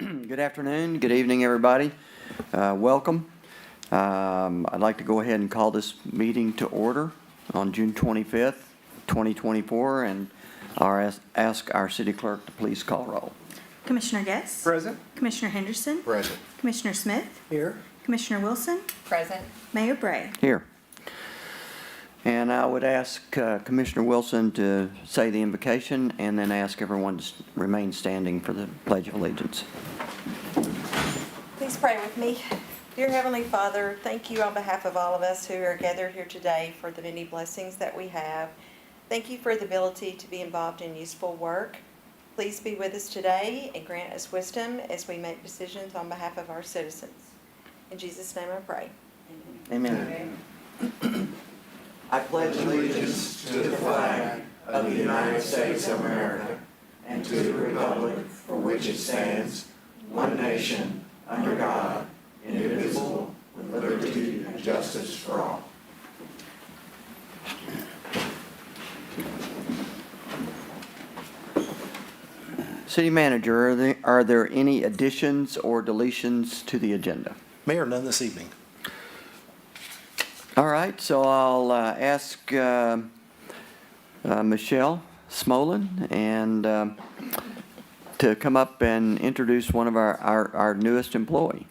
Good afternoon, good evening, everybody. Welcome. I'd like to go ahead and call this meeting to order on June 25th, 2024, and ask our city clerk to please call roll. Commissioner Guest? Present. Commissioner Henderson? Present. Commissioner Smith? Here. Commissioner Wilson? Present. Mayor Bray? Here. And I would ask Commissioner Wilson to say the invocation and then ask everyone to remain standing for the Pledge of Allegiance. Please pray with me. Dear Heavenly Father, thank you on behalf of all of us who are gathered here today for the many blessings that we have. Thank you for the ability to be involved in useful work. Please be with us today and grant us wisdom as we make decisions on behalf of our citizens. In Jesus' name I pray. Amen. I pledge allegiance to the flag of the United States of America and to the republic for which it stands, one nation, under God, indivisible, with liberty and justice for all. City Manager, are there any additions or deletions to the agenda? Mayor, none this evening. All right, so I'll ask Michelle Smolin and to come up and introduce one of our newest employee.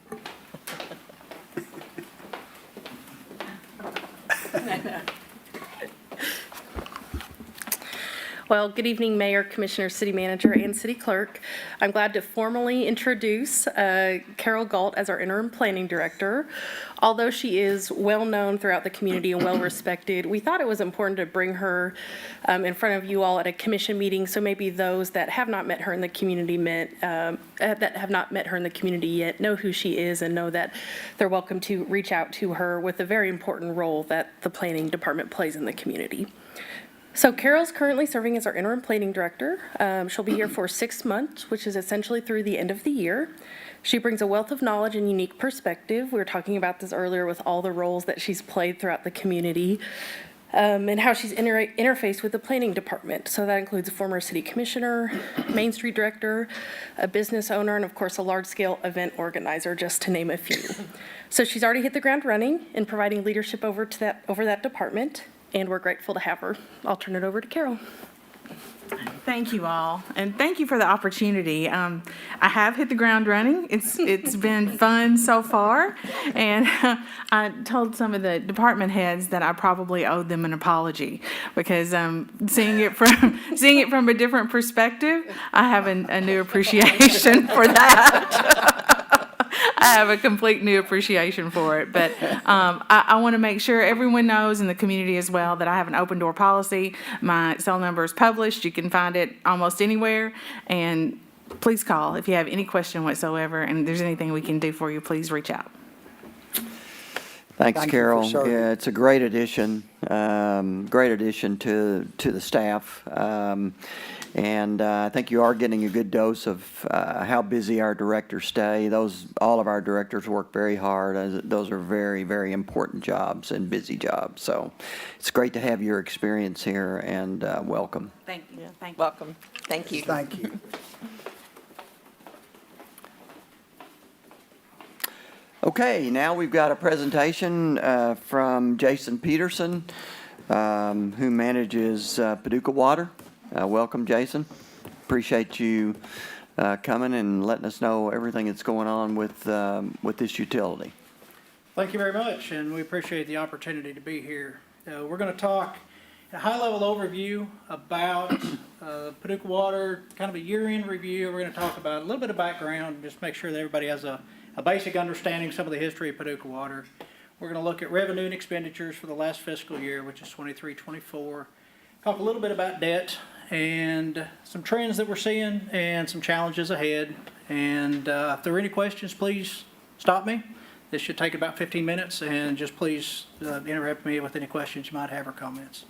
Well, good evening, Mayor, Commissioner, City Manager, and City Clerk. I'm glad to formally introduce Carol Galt as our Interim Planning Director. Although she is well-known throughout the community and well-respected, we thought it was important to bring her in front of you all at a commission meeting, so maybe those that have not met her in the community yet know who she is and know that they're welcome to reach out to her with a very important role that the planning department plays in the community. So Carol's currently serving as our interim planning director. She'll be here for 6 months, which is essentially through the end of the year. She brings a wealth of knowledge and unique perspective. We were talking about this earlier with all the roles that she's played throughout the community and how she's interfaced with the planning department. So that includes a former city commissioner, Main Street director, a business owner, and of course a large-scale event organizer, just to name a few. So she's already hit the ground running in providing leadership over that department. And we're grateful to have her. I'll turn it over to Carol. Thank you all, and thank you for the opportunity. I have hit the ground running. It's been fun so far, and I told some of the department heads that I probably owed them an apology because seeing it from a different perspective, I have a new appreciation for that. I have a complete new appreciation for it, but I want to make sure everyone knows in the community as well that I have an open door policy. My cell number is published. You can find it almost anywhere, and please call if you have any question whatsoever, and if there's anything we can do for you, please reach out. Thanks, Thank you for Carol. serving. Yeah, it's a great addition to the staff. And I think you are getting a good dose of how busy our directors stay. All of our directors work very hard. Those are very, very important jobs and busy jobs. So it's great to have your experience here, and welcome. Thank you. Thank you. Welcome. Thank you. Thank you. Okay, now we've got a presentation from Jason Peterson, who manages Paducah Water. Welcome, Jason. Appreciate you coming and letting us know everything that's going on with this utility. Thank you very much, and we appreciate the opportunity to be here. We're going to talk a high-level overview about Paducah Water, kind of a year-end review. We're going to talk about a little bit of background, just make sure that everybody has a basic understanding of some of the history of Paducah Water. We're going to look at revenue and expenditures for the last fiscal year, which is 23-24. Talk a little bit about debt and some trends that we're seeing and some challenges ahead. And if there are any questions, please stop me. This should take about 15 minutes, and just please interrupt me with any questions you might have or comments.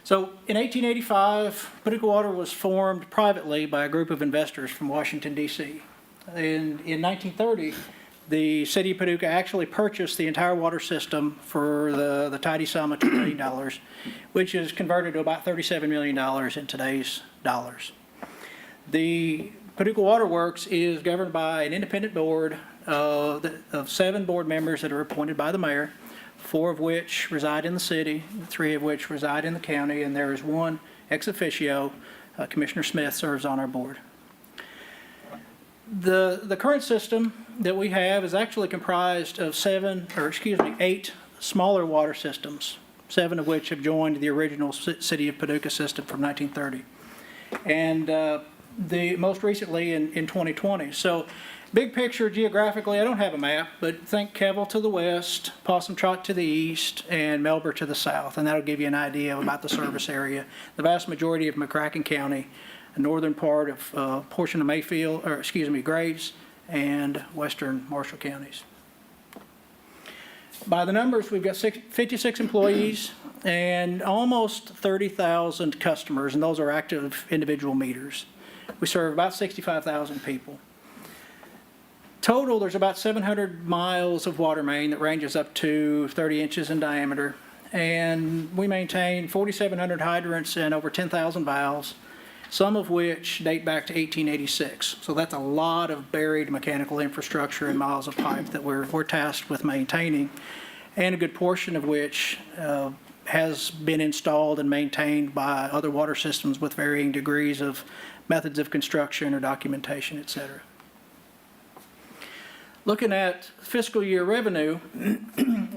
So in 1885, Paducah Water was formed privately by a group of investors from Washington, D.C. And in 1930, the city of Paducah actually purchased the entire water system for the tidy sum of $2 million, which is converted to about $37 million in today's dollars. The Paducah Water Works is governed by an independent board of 7 board members that are appointed by the mayor, 4 of which reside in the city, 3 of which reside in the county, and there is 1 ex officio. Commissioner Smith serves on our board. The current system that we have is actually comprised of 8 smaller water systems, 7 of which have joined the original City of Paducah system from 1930. And the most recently in 2020. So big picture geographically, I don't have a map, but think Kevel to the west, Possum Trot to the east, and Melbourne to the south, and that'll give you an idea about the service area. The vast majority of McCracken County, the northern part of portion of Graves, and western Marshall counties. By the numbers, we've got 56 employees and almost 30,000 customers, and those are active individual meters. We serve about 65,000 people. Total, there's about 700 miles of water main that ranges up to 30 inches in diameter, and we maintain 4,700 hydrants and over 10,000 valves, some of which date back to 1886. So that's a lot of buried mechanical infrastructure and miles of pipe that we're tasked with maintaining, and a good portion of which has been installed and maintained by other water systems with varying degrees of methods of construction or documentation, et cetera. Looking at fiscal year revenue,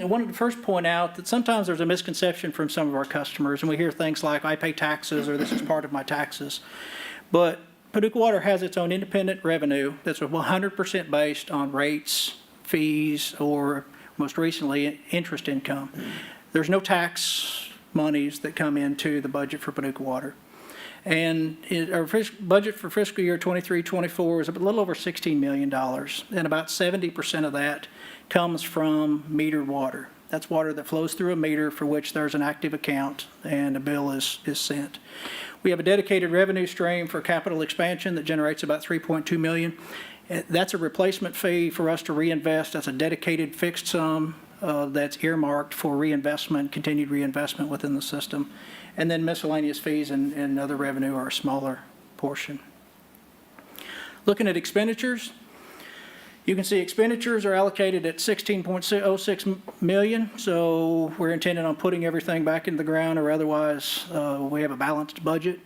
I wanted to first point out that sometimes there's a misconception from some of our customers, and we hear things like, I pay taxes, or this is part of my taxes. But Paducah Water has its own independent revenue that's 100% based on rates, fees, or most recently, interest income. There's no tax monies that come into the budget for Paducah Water. And our budget for fiscal year 23-24 is a little over $16 million, and about 70% of that comes from metered water. That's water that flows through a meter for which there's an active account and a bill is sent. We have a dedicated revenue stream for capital expansion that generates about $3.2 million. That's a replacement fee for us to reinvest. That's a dedicated fixed sum that's earmarked for reinvestment, continued reinvestment within the system. And then miscellaneous fees and other revenue are a smaller portion. Looking at expenditures, you can see expenditures are allocated at $16.06 million. So we're intending on putting everything back in the ground, or otherwise we have a balanced budget.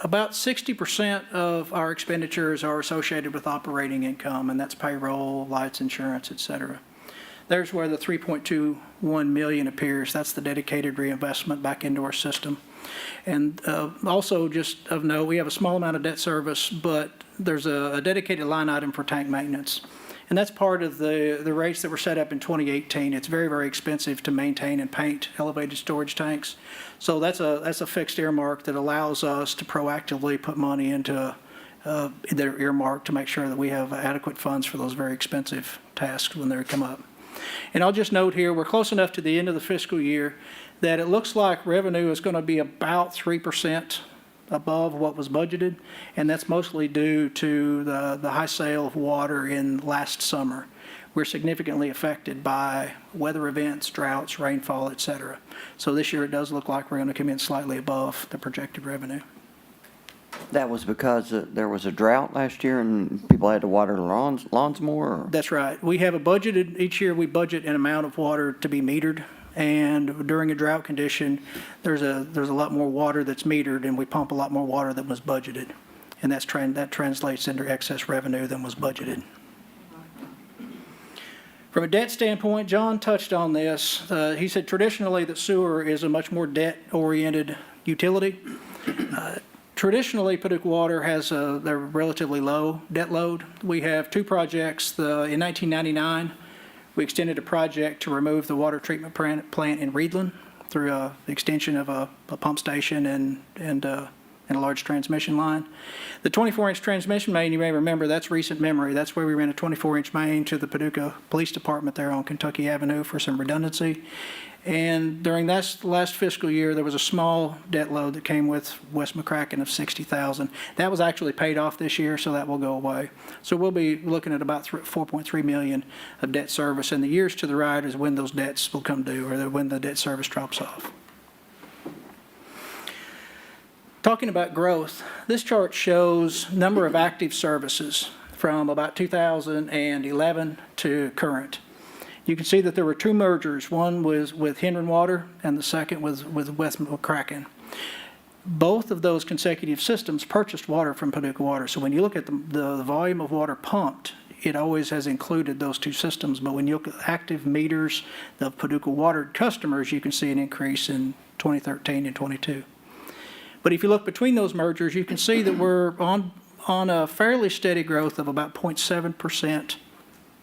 About 60% of our expenditures are associated with operating income, and that's payroll, lights, insurance, et cetera. There's where the $3.21 million appears. That's the dedicated reinvestment back into our system. And also, just of note, we have a small amount of debt service, but there's a dedicated line item for tank maintenance. And that's part of the rates that were set up in 2018. It's very, very expensive to maintain and paint elevated storage tanks. So that's a fixed earmark that allows us to proactively put money into their earmark to make sure that we have adequate funds for those very expensive tasks when they come up. And I'll just note here, we're close enough to the end of the fiscal year that it looks like revenue is going to be about 3% above what was budgeted, and that's mostly due to the high sale of water in last summer. We're significantly affected by weather events, droughts, rainfall, et cetera. So this year it does look like we're going to come in slightly above the projected revenue. That was because there was a drought last year and people had to water lawns more? Or? That's right. We have each year we budget an amount of water to be metered. And during a drought condition, there's a lot more water that's metered, and we pump a lot more water than was budgeted. And that translates into excess revenue than was budgeted. From a debt standpoint, John touched on this. He said traditionally that sewer is a much more debt-oriented utility. Traditionally, Paducah Water has a relatively low debt load. We have 2 projects. In 1999, we extended a project to remove the water treatment plant in Reedland through the extension of a pump station and a large transmission line. The 24-inch transmission main, you may remember, that's recent memory. That's where we ran a 24-inch main to the Paducah Police Department there on Kentucky Avenue for some redundancy. And during that last fiscal year, there was a small debt load that came with West McCracken of $60,000. That was actually paid off this year, so that will go away. So we'll be looking at about $4.3 million of debt service. And the years to the right is when those debts will come due, or when the debt service drops off. Talking about growth, this chart shows number of active services from about 2011 to current. You can see that there were two mergers. One was with Henry Water and the second was with West McCracken. Both of those consecutive systems purchased water from Paducah Water. So when you look at the volume of water pumped, it always has included those two systems. But when you look at active meters of Paducah Water customers, you can see an increase in 2013 and 22. But if you look between those mergers, you can see that we're on a fairly steady growth of about 0.7%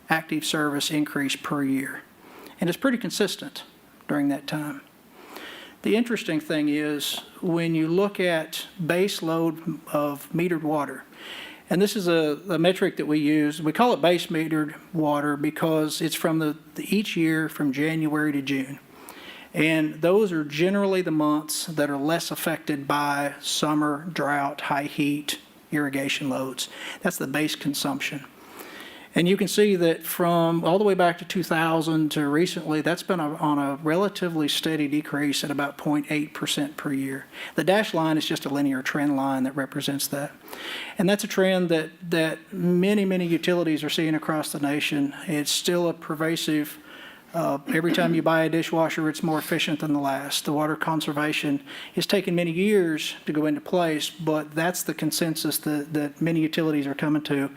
active service increase per year. And it's pretty consistent during that time. The interesting thing is when you look at base load of metered water, and this is a metric that we use, we call it base metered water because it's from each year from January to June. And those are generally the months that are less affected by summer, drought, high heat, irrigation loads. That's the base consumption. And you can see that from all the way back to 2000 to recently, that's been on a relatively steady decrease at about 0.8% per year. The dashed line is just a linear trend line that represents that. And that's a trend that many utilities are seeing across the nation. It's still a pervasive. Every time you buy a dishwasher, it's more efficient than the last. The water conservation is taking many years to go into place, but that's the consensus that many utilities are coming to.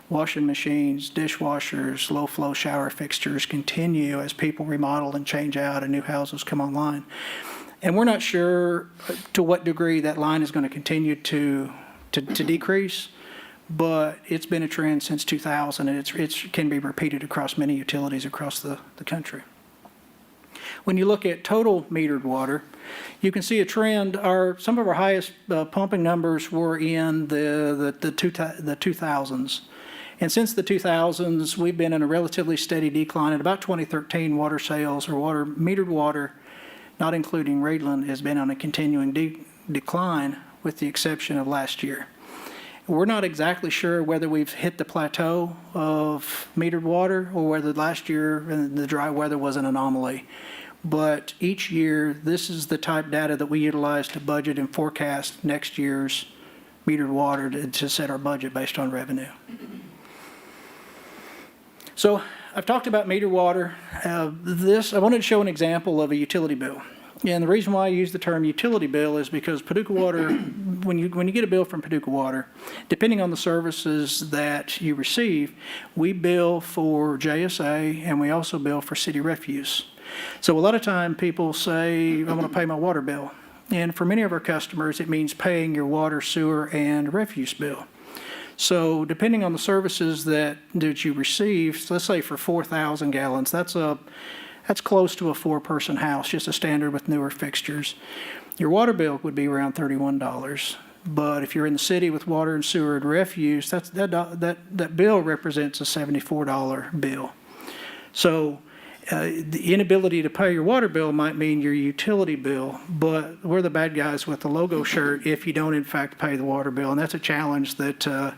Washing machines, dishwashers, low-flow shower fixtures continue as people remodel and change out and new houses come online. And we're not sure to what degree that line is going to continue to decrease, but it's been a trend since 2000, and it can be repeated across many utilities across the country. When you look at total metered water, you can see a trend. Some of our highest pumping numbers were in the 2000s. And since the 2000s, we've been in a relatively steady decline. At about 2013, water sales or metered water, not including Raidland, has been on a continuing decline with the exception of last year. We're not exactly sure whether we've hit the plateau of metered water or whether last year the dry weather was an anomaly. But each year, this is the type data that we utilize to budget and forecast next year's metered water to set our budget based on revenue. So I've talked about metered water. I wanted to show an example of a utility bill. And the reason why I use the term utility bill is because Paducah Water, when you get a bill from Paducah Water, depending on the services that you receive, we bill for JSA and we also bill for city refuse. So a lot of time people say, I want to pay my water bill. And for many of our customers, it means paying your water, sewer, and refuse bill. So depending on the services that you receive, so let's say for 4,000 gallons, that's close to a four-person house, just a standard with newer fixtures. Your water bill would be around $31. But if you're in the city with water and sewer and refuse, that bill represents a $74 bill. So the inability to pay your water bill might mean your utility bill, but we're the bad guys with the logo shirt if you don't in fact pay the water bill, and that's a challenge that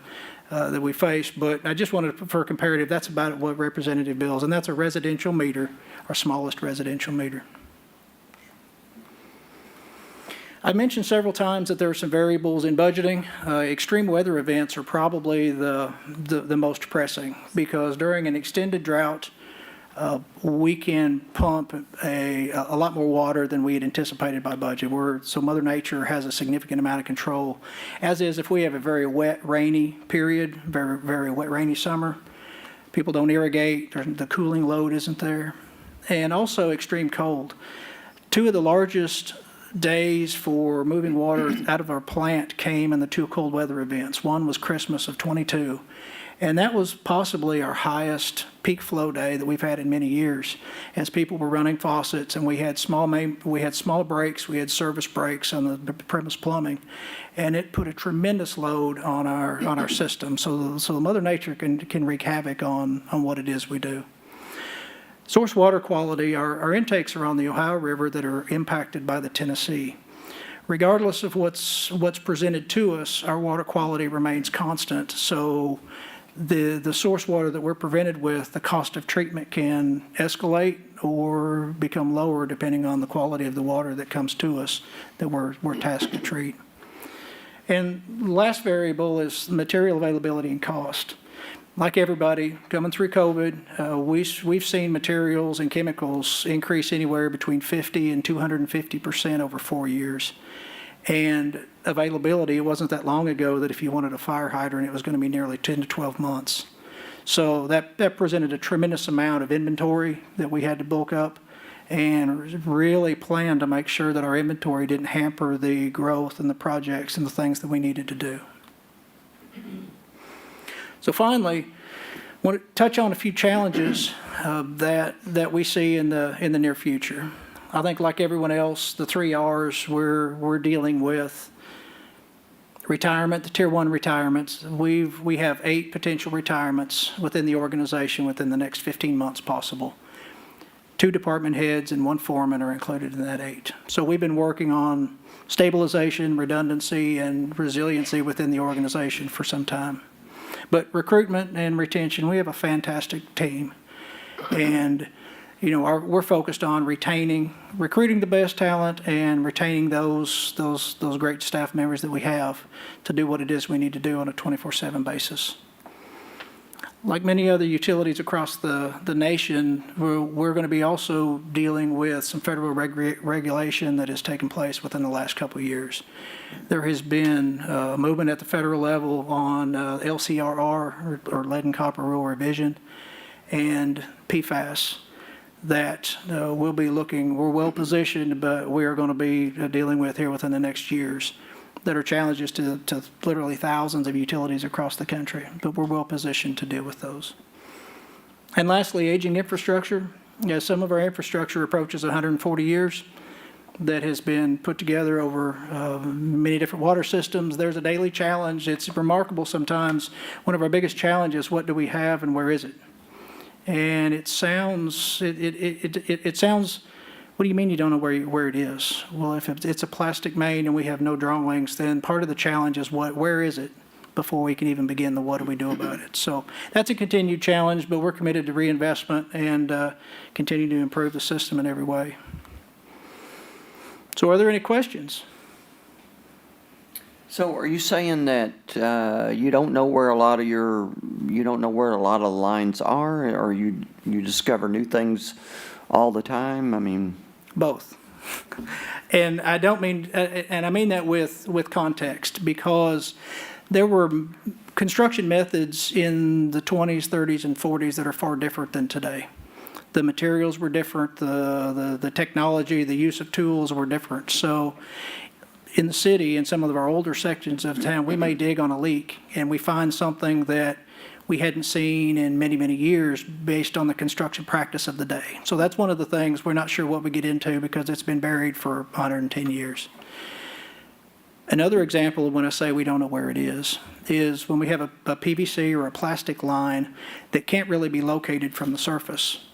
we face. But I just wanted, for comparative, that's about what representative bills, and that's a residential meter, our smallest residential meter. I mentioned several times that there are some variables in budgeting. Extreme weather events are probably the most pressing because during an extended drought, we can pump a lot more water than we had anticipated by budget. So Mother Nature has a significant amount of control, as is if we have a very wet, rainy period, very, very wet, rainy summer. People don't irrigate, the cooling load isn't there. And also extreme cold. Two of the largest days for moving water out of our plant came in the two cold weather events. One was Christmas of '22. And that was possibly our highest peak flow day that we've had in many years, as people were running faucets, and we had small breaks, we had service breaks on the premise plumbing, and it put a tremendous load on our system. So Mother Nature can wreak havoc on what it is we do. Source water quality, our intakes are on the Ohio River that are impacted by the Tennessee. Regardless of what's presented to us, our water quality remains constant. So the source water that we're presented with, the cost of treatment can escalate or become lower depending on the quality of the water that comes to us that we're tasked to treat. And the last variable is material availability and cost. Like everybody, coming through COVID, we've seen materials and chemicals increase anywhere between 50 and 250% over 4 years. And availability, it wasn't that long ago that if you wanted a fire hydrant, it was going to be nearly 10 to 12 months. So that presented a tremendous amount of inventory that we had to bulk up and really plan to make sure that our inventory didn't hamper the growth and the projects and the things that we needed to do. So finally, I want to touch on a few challenges that we see in the near future. I think like everyone else, the 3 R's we're dealing with retirement, the Tier 1 retirements. We have 8 potential retirements within the organization within the next 15 months possible. 2 department heads and 1 foreman are included in that 8. So we've been working on stabilization, redundancy, and resiliency within the organization for some time. But recruitment and retention, we have a fantastic team. And, you know, we're focused on recruiting the best talent and retaining those great staff members that we have to do what it is we need to do on a 24/7 basis. Like many other utilities across the nation, we're going to be also dealing with some federal regulation that has taken place within the last couple of years. There has been a movement at the federal level on LCRR, or lead and copper rule revision, and PFAS that we're well positioned, but we are going to be dealing with here within the next years that are challenges to literally thousands of utilities across the country, but we're well positioned to deal with those. And lastly, aging infrastructure. Some of our infrastructure approaches 140 years that has been put together over many different water systems. There's a daily challenge. It's remarkable sometimes. One of our biggest challenges, what do we have and where is it? And it sounds, what do you mean you don't know where it is? Well, if it's a plastic main and we have no drawings, then part of the challenge is where is it before we can even begin the what do we do about it? So that's a continued challenge, but we're committed to reinvestment and continue to improve the system in every way. So are there any questions? So are you saying that you don't know where a lot of the lines are, or you discover new things all the time? I mean, Both. And I don't mean, and I mean that with context, because there were construction methods in the 20s, 30s, and 40s that are far different than today. The materials were different, the technology, the use of tools were different. So in the city, in some of our older sections of town, we may dig on a leak and we find something that we hadn't seen in many, many years based on the construction practice of the day. So that's one of the things we're not sure what we get into because it's been buried for 110 years. Another example of when I say we don't know where it is when we have a PVC or a plastic line that can't really be located from the surface.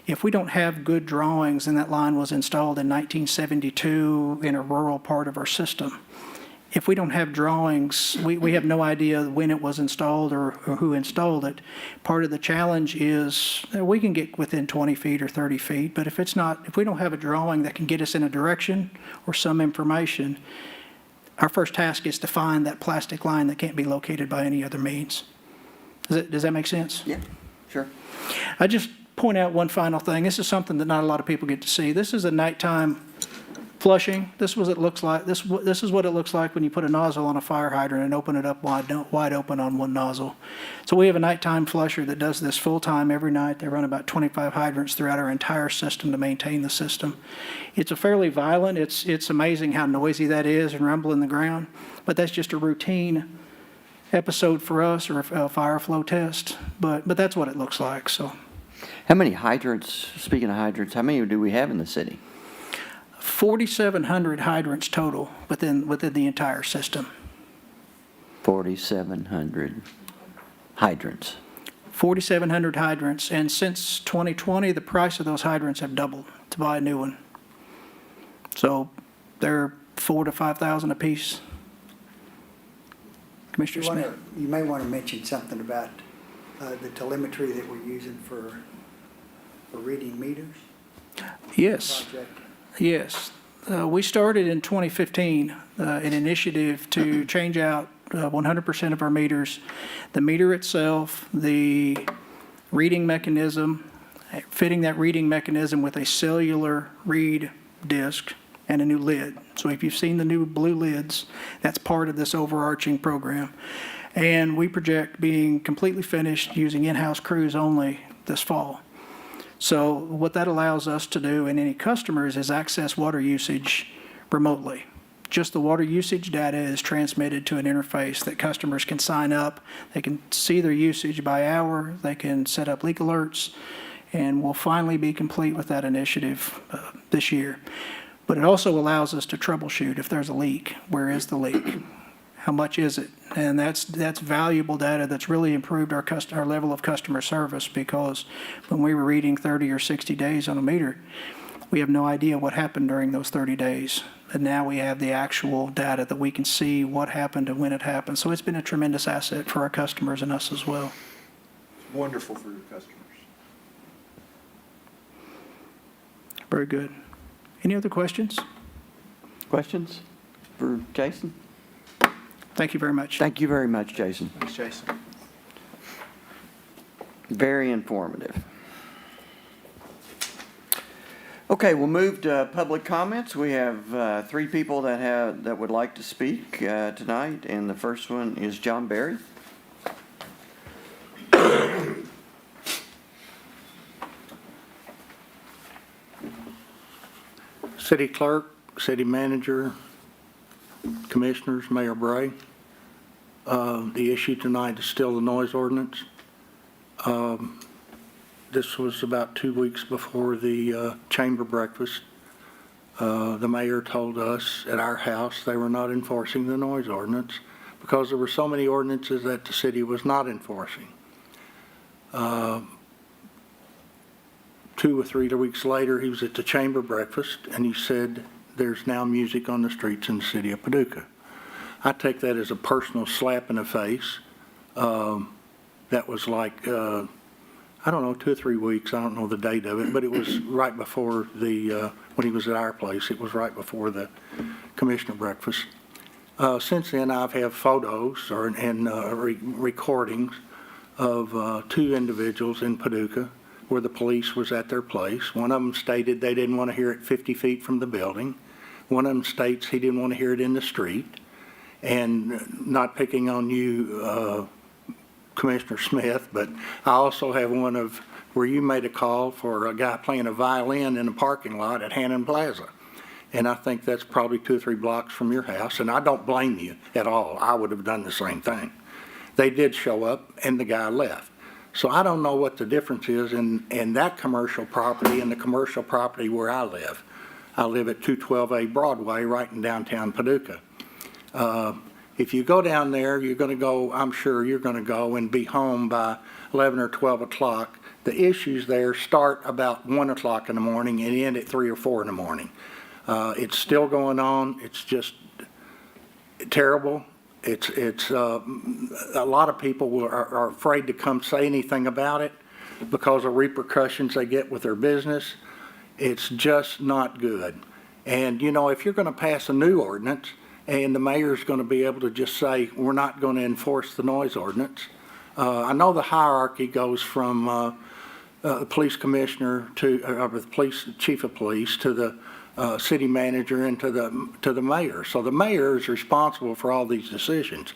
If we don't have good drawings, and that line was installed in 1972 in a rural part of our system, if we don't have drawings, we have no idea when it was installed or who installed it. Part of the challenge is we can get within 20 feet or 30 feet, but if we don't have a drawing that can get us in a direction or some information, our first task is to find that plastic line that can't be located by any other means. Does that make sense? yeah, sure. I just point out one final thing. This is something that not a lot of people get to see. This is a nighttime flushing. This is what it looks like. This is what it looks like when you put a nozzle on a fire hydrant and open it up wide open on one nozzle. So we have a nighttime flusher that does this full time every night. They run about 25 hydrants throughout our entire system to maintain the system. It's a fairly violent. It's amazing how noisy that is and rumble in the ground. But that's just a routine episode for us, or a fire flow test. But that's what it looks like. So. How many hydrants, speaking of hydrants, how many do we have in the city? 4,700 hydrants total within the entire system. 4,700 hydrants. 4,700 hydrants, and since 2020, the price of those hydrants have doubled to buy a new one. So they're $4,000 to $5,000 a piece. Commissioner Smith. You may want to mention something about the telemetry that we're using for reading meters. Yes. Project. Yes. We started in 2015 an initiative to change out 100% of our meters. The meter itself, the reading mechanism, fitting that reading mechanism with a cellular read disc and a new lid. So if you've seen the new blue lids, that's part of this overarching program. And we project being completely finished using in-house crews only this fall. So what that allows us to do and any customers is access water usage remotely. Just the water usage data is transmitted to an interface that customers can sign up. They can see their usage by hour. They can set up leak alerts. And we'll finally be complete with that initiative this year. But it also allows us to troubleshoot if there's a leak. Where is the leak? How much is it? And that's valuable data that's really improved our level of customer service, because when we were reading 30 or 60 days on a meter, we have no idea what happened during those 30 days. And now we have the actual data that we can see what happened and when it happened. So it's been a tremendous asset for our customers and us as well. Wonderful for your customers. Very good. Any other questions? Questions for Jason? Thank you very much. Thank you very much, Jason. Thanks, Jason. Very informative. Okay, we'll move to public comments. We have 3 people that would like to speak tonight, and the first one is John Berry. City Clerk, City Manager, Commissioners, Mayor Bray. The issue tonight is still the noise ordinance. This was about 2 weeks before the chamber breakfast. The mayor told us at our house they were not enforcing the noise ordinance because there were so many ordinances that the city was not enforcing. 2 or 3 weeks later, he was at the chamber breakfast, and he said, there's now music on the streets in the city of Paducah. I take that as a personal slap in the face. That was like, I don't know, 2 or 3 weeks. I don't know the date of it, but it was right before when he was at our place. It was right before the commissioner breakfast. Since then, I've had photos and recordings of 2 individuals in Paducah where the police was at their place. One of them stated they didn't want to hear it 50 feet from the building. One of them states he didn't want to hear it in the street. And not picking on you, Commissioner Smith, but I also have one of where you made a call for a guy playing a violin in a parking lot at Hannon Plaza. And I think that's probably 2 or 3 blocks from your house. And I don't blame you at all. I would have done the same thing. They did show up and the guy left. So I don't know what the difference is in that commercial property and the commercial property where I live. I live at 212A Broadway, right in downtown Paducah. If you go down there, you're going to go, I'm sure you're going to go and be home by 11 or 12 o'clock. The issues there start about 1 o'clock in the morning and end at 3 or 4 in the morning. It's still going on. It's just terrible. It's a lot of people are afraid to come say anything about it because of repercussions they get with their business. It's just not good. And, you know, if you're going to pass a new ordinance and the mayor's going to be able to just say, we're not going to enforce the noise ordinance. I know the hierarchy goes from the police commissioner to the police chief of police to the city manager and to the mayor. So the mayor is responsible for all these decisions.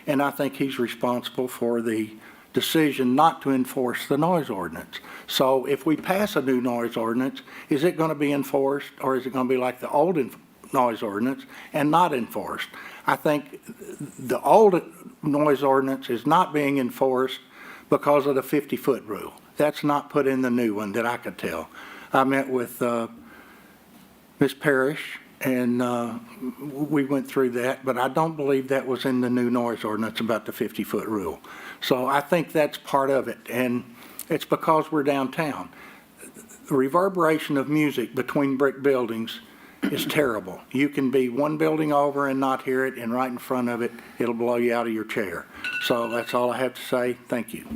And I think he's responsible for the decision not to enforce the noise ordinance. So if we pass a new noise ordinance, is it going to be enforced, or is it going to be like the old noise ordinance and not enforced? I think the old noise ordinance is not being enforced because of the 50-foot rule. That's not put in the new one that I could tell. I met with Ms. Parrish, and we went through that, but I don't believe that was in the new noise ordinance about the 50-foot rule. So I think that's part of it, and it's because we're downtown. The reverberation of music between brick buildings is terrible. You can be one building over and not hear it, and right in front of it, it'll blow you out of your chair. So that's all I have to say. Thank you.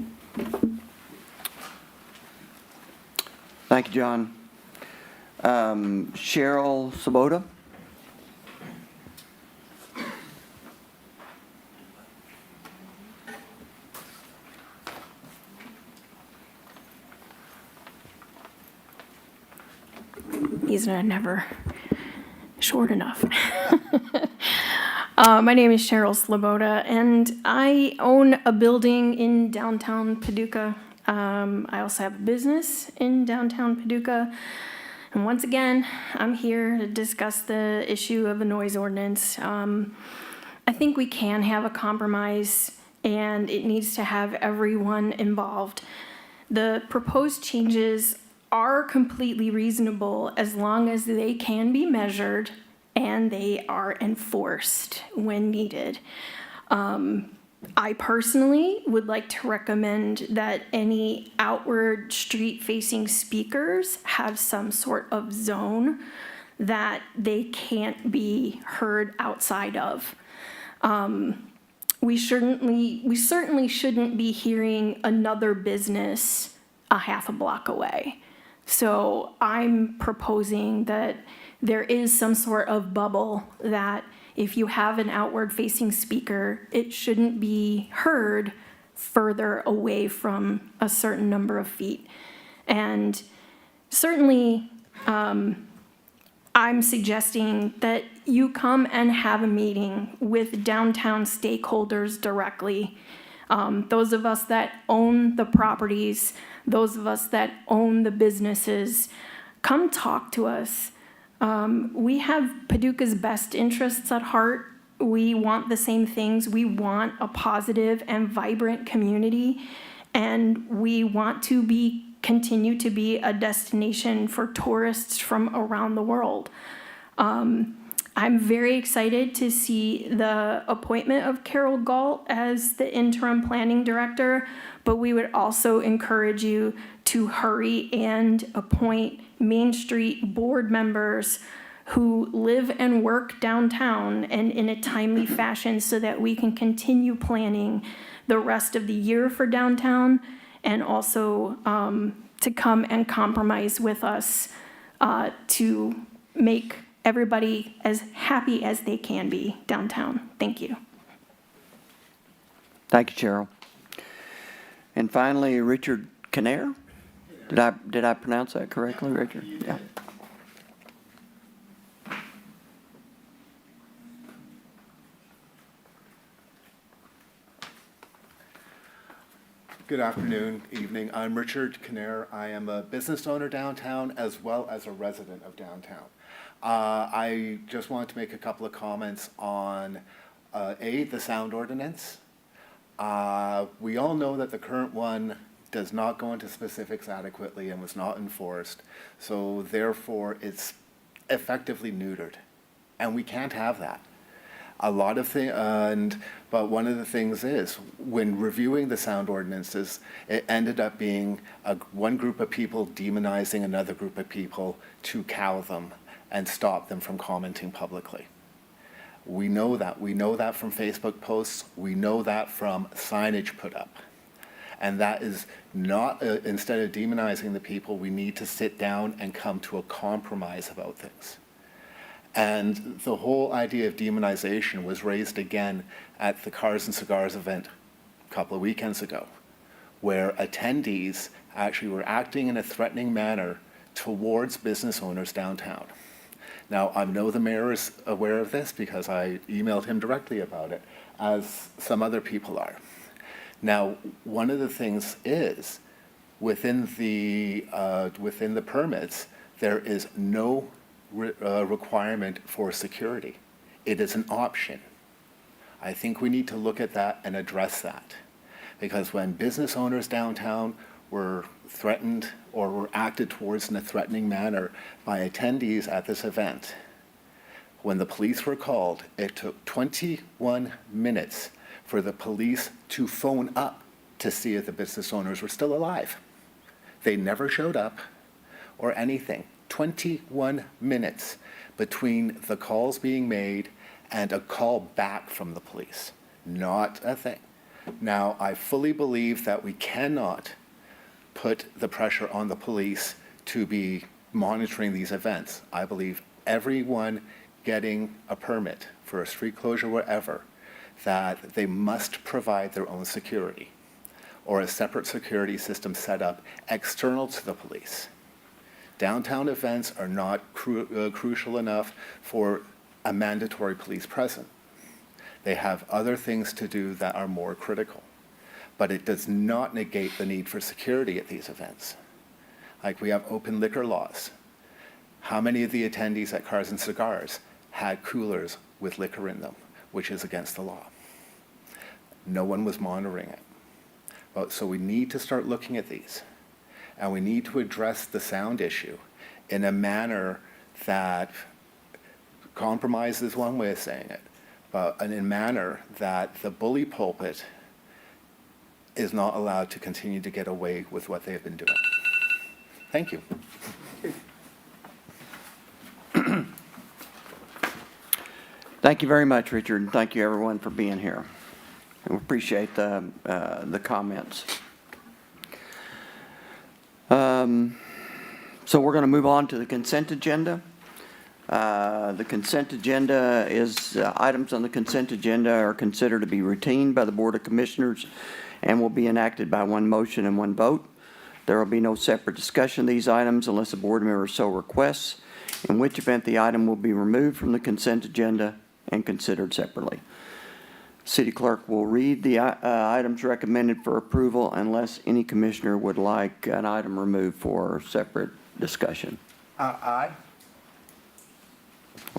Thank you, John. Cheryl Sabota? These are never short enough. My name is Cheryl Sloboda, and I own a building in downtown Paducah. I also have a business in downtown Paducah. And once again, I'm here to discuss the issue of a noise ordinance. I think we can have a compromise, and it needs to have everyone involved. The proposed changes are completely reasonable as long as they can be measured and they are enforced when needed. I personally would like to recommend that any outward street-facing speakers have some sort of zone that they can't be heard outside of. We certainly shouldn't be hearing another business a half a block away. So I'm proposing that there is some sort of bubble that if you have an outward-facing speaker, it shouldn't be heard further away from a certain number of feet. And certainly, I'm suggesting that you come and have a meeting with downtown stakeholders directly. Those of us that own the properties, those of us that own the businesses, come talk to us. We have Paducah's best interests at heart. We want the same things. We want a positive and vibrant community, and we want to continue to be a destination for tourists from around the world. I'm very excited to see the appointment of Carol Galt as the interim planning director, but we would also encourage you to hurry and appoint Main Street board members who live and work downtown and in a timely fashion so that we can continue planning the rest of the year for downtown and also to come and compromise with us to make everybody as happy as they can be downtown. Thank you. Thank you, Cheryl. And finally, Richard Kinnair. Did I pronounce that correctly, Richard? Yeah. Good afternoon, evening. I'm Richard Kinnair. I am a business owner downtown as well as a resident of downtown. I just wanted to make a couple of comments on the sound ordinance. We all know that the current one does not go into specifics adequately and was not enforced, so therefore it's effectively neutered, and we can't have that. But one of the things is, when reviewing the sound ordinances, it ended up being one group of people demonizing another group of people to cow them and stop them from commenting publicly. We know that. We know that from Facebook posts. We know that from signage put up. And that is not, instead of demonizing the people, we need to sit down and come to a compromise about things. And the whole idea of demonization was raised again at the Cars and Cigars event a couple of weekends ago, where attendees actually were acting in a threatening manner towards business owners downtown. Now, I know the mayor is aware of this because I emailed him directly about it, as some other people are. Now, one of the things is, within the permits, there is no requirement for security. It is an option. I think we need to look at that and address that. Because when business owners downtown were threatened or were acted towards in a threatening manner by attendees at this event, when the police were called, it took 21 minutes for the police to phone up to see if the business owners were still alive. They never showed up or anything. 21 minutes between the calls being made and a call back from the police. Not a thing. Now, I fully believe that we cannot put the pressure on the police to be monitoring these events. I believe everyone getting a permit for a street closure, wherever, that they must provide their own security or a separate security system set up external to the police. Downtown events are not crucial enough for a mandatory police presence. They have other things to do that are more critical. But it does not negate the need for security at these events. Like, we have open liquor laws. How many of the attendees at Cars and Cigars had coolers with liquor in them, which is against the law? No one was monitoring it. So we need to start looking at these. And we need to address the sound issue in a manner that, compromise is one way of saying it, but in a manner that the bully pulpit is not allowed to continue to get away with what they have been doing. Thank you. Thank you very much, Richard, and thank you, everyone, for being here. We appreciate the comments. So we're going to move on to the consent agenda. The consent agenda is, items on the consent agenda are considered to be routine by the Board of Commissioners and will be enacted by one motion and one vote. There will be no separate discussion of these items unless a board member so requests, in which event the item will be removed from the consent agenda and considered separately. City Clerk will read the items recommended for approval unless any commissioner would like an item removed for separate discussion. Aye.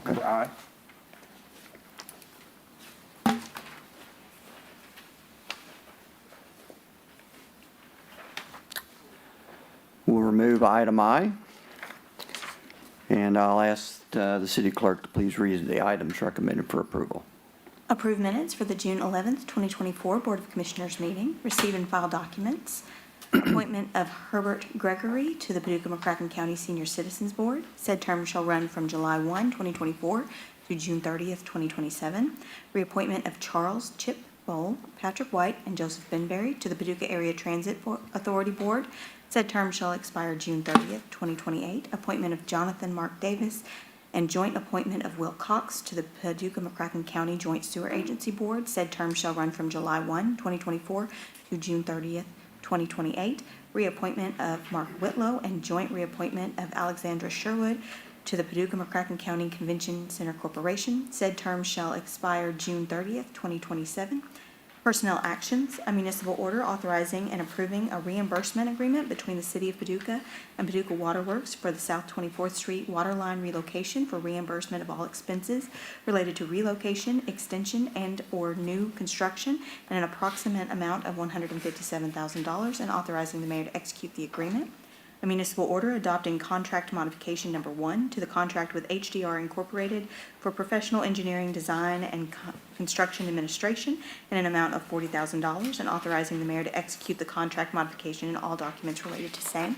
Number aye. We'll remove item I, and I'll ask the City Clerk to please read the items recommended for approval. Approve minutes for the June 11th, 2024 Board of Commissioners meeting. Receive and file documents. Appointment of Herbert Gregory to the Paducah McCracken County Senior Citizens Board. Said term shall run from July 1, 2024 through June 30th, 2027. Reappointment of Charles Chip Bowl, Patrick White, and Joseph Benberry to the Paducah Area Transit Authority Board. Said term shall expire June 30th, 2028. Appointment of Jonathan Mark Davis and joint appointment of Will Cox to the Paducah McCracken County Joint Sewer Agency Board. Said term shall run from July 1, 2024 through June 30th, 2028. Reappointment of Mark Whitlow and joint reappointment of Alexandra Sherwood to the Paducah McCracken County Convention Center Corporation. Said term shall expire June 30th, 2027. Personnel actions, a municipal order authorizing and approving a reimbursement agreement between the City of Paducah and Paducah Water Works for the South 24th Street water line relocation for reimbursement of all expenses related to relocation, extension, and/or new construction, and an approximate amount of $157,000, and authorizing the mayor to execute the agreement. A municipal order adopting contract modification number 1 to the contract with HDR Incorporated for professional engineering, design, and construction administration in an amount of $40,000, and authorizing the mayor to execute the contract modification and all documents related to same.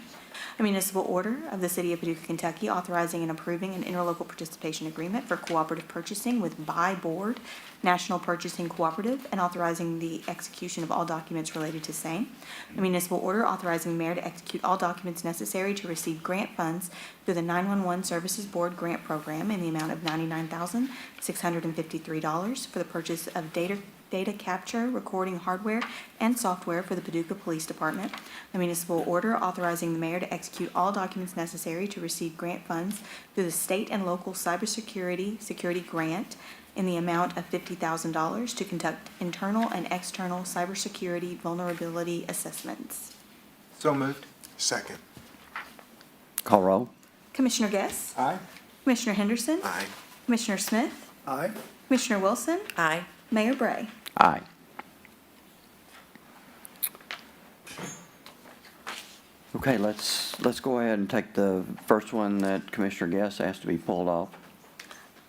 A municipal order of the City of Paducah, Kentucky, authorizing and approving an interlocal participation agreement for cooperative purchasing with Buy Board National Purchasing Cooperative, and authorizing the execution of all documents related to same. A municipal order authorizing the mayor to execute all documents necessary to receive grant funds through the 911 Services Board grant program in the amount of $99,653 for the purchase of data capture, recording hardware, and software for the Paducah Police Department. A municipal order authorizing the mayor to execute all documents necessary to receive grant funds through the state and local cybersecurity grant in the amount of $50,000 to conduct internal and external cybersecurity vulnerability assessments. So moved. Second. Call roll. Commissioner Guess? Aye. Commissioner Henderson? Aye. Commissioner Smith? Aye. Commissioner Wilson? Aye. Mayor Bray? Aye. Okay, let's go ahead and take the first one that Commissioner Guess asked to be pulled off.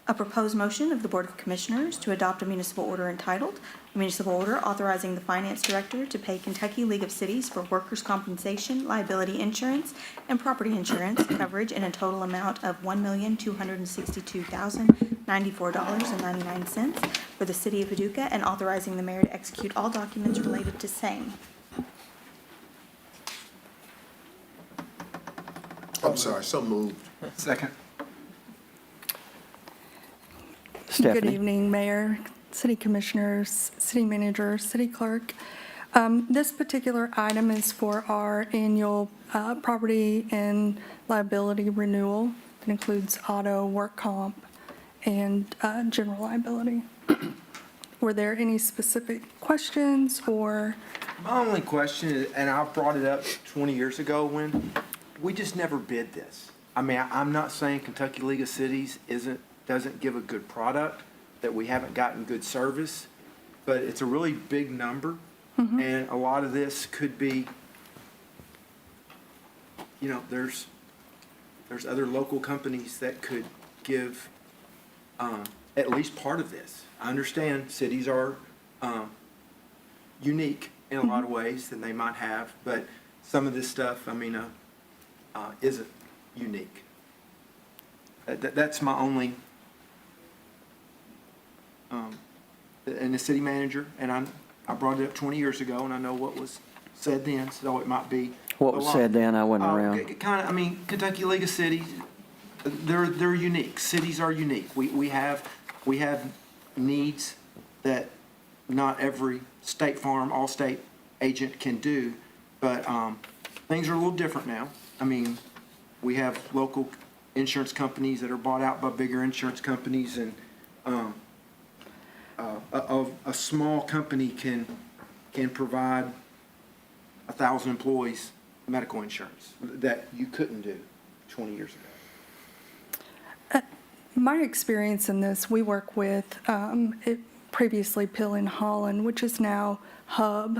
A proposed motion of the Board of Commissioners to adopt a municipal order entitled, a municipal order authorizing the finance director to pay Kentucky League of Cities for workers' compensation, liability insurance, and property insurance coverage in a total amount of $1,262,094.99 for the City of Paducah, and authorizing the mayor to execute all documents related to same. I'm sorry, so moved. Second. Good Stephanie? evening, Mayor, City Commissioners, City Manager, City Clerk. This particular item is for our annual property and liability renewal. It includes auto, work comp, and general liability. Were there any specific questions or? My only question is, and I brought it up 20 years ago when we just never bid this. I mean, I'm not saying Kentucky League of Cities doesn't give a good product, that we haven't gotten good service, but it's a really big number. And a lot of this could be, you know, there's other local companies that could give at least part of this. I understand cities are unique in a lot of ways than they might have, but some of this stuff, I mean, isn't unique. That's my only, and the city manager, and I brought it up 20 years ago, and I know what was said then, so it might be. What was said then? I wasn't around. Kind of, I mean, Kentucky League of Cities, they're unique. Cities are unique. We have needs that not every State Farm, Allstate agent can do, but things are a little different now. I mean, we have local insurance companies that are bought out by bigger insurance companies, and a small company can provide 1,000 employees medical insurance that you couldn't do 20 years ago. My experience in this, we work with previously Pill and Holland, which is now Hub,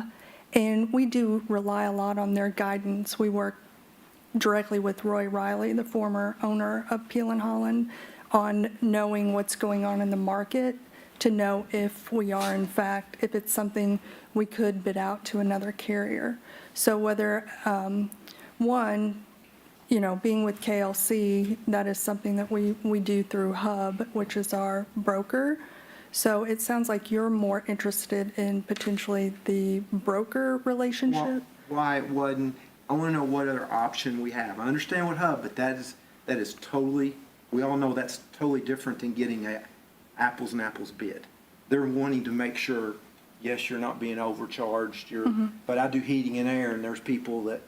and we do rely a lot on their guidance. We work directly with Roy Riley, the former owner of Peel and Holland, on knowing what's going on in the market to know if we are, in fact, if it's something we could bid out to another carrier. So whether, one, you know, being with KLC, that is something that we do through Hub, which is our broker. So it sounds like you're more interested in potentially the broker relationship? Why it wasn't, I want to know what other option we have. I understand what Hub, but that is totally, we all know that's totally different than getting a apples and apples bid. They're wanting to make sure, yes, you're not being overcharged, but I do heating and air, and there's people that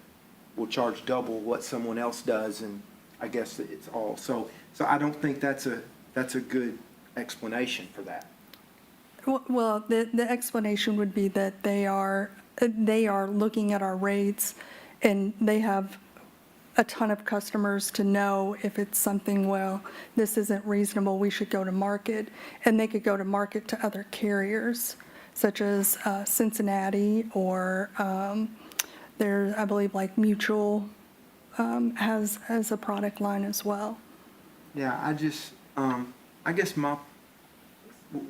will charge double what someone else does, and I guess it's all, so I don't think that's a good explanation for that. Well, the explanation would be that they are looking at our rates, and they have a ton of customers to know if it's something, well, this isn't reasonable, we should go to market. And they could go to market to other carriers, such as Cincinnati, or there, I believe, like Mutual has a product line as well. Yeah, I guess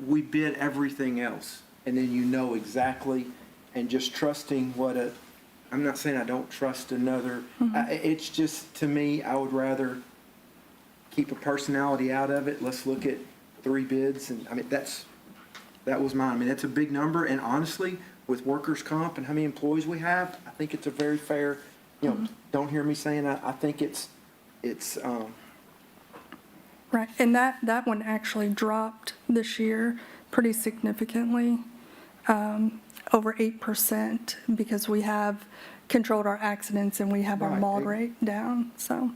we bid everything else, and then you know exactly, and just trusting I'm not saying I don't trust another, it's just, to me, I would rather keep a personality out of it. Let's look at 3 bids, and I mean, that was mine. I mean, that's a big number, and honestly, with workers' comp and how many employees we have, I think it's a very fair, you know, don't hear me saying I think it's Right, and that one actually dropped this year pretty significantly, over 8%, because we have controlled our accidents and we have our Right. maul rate down, so.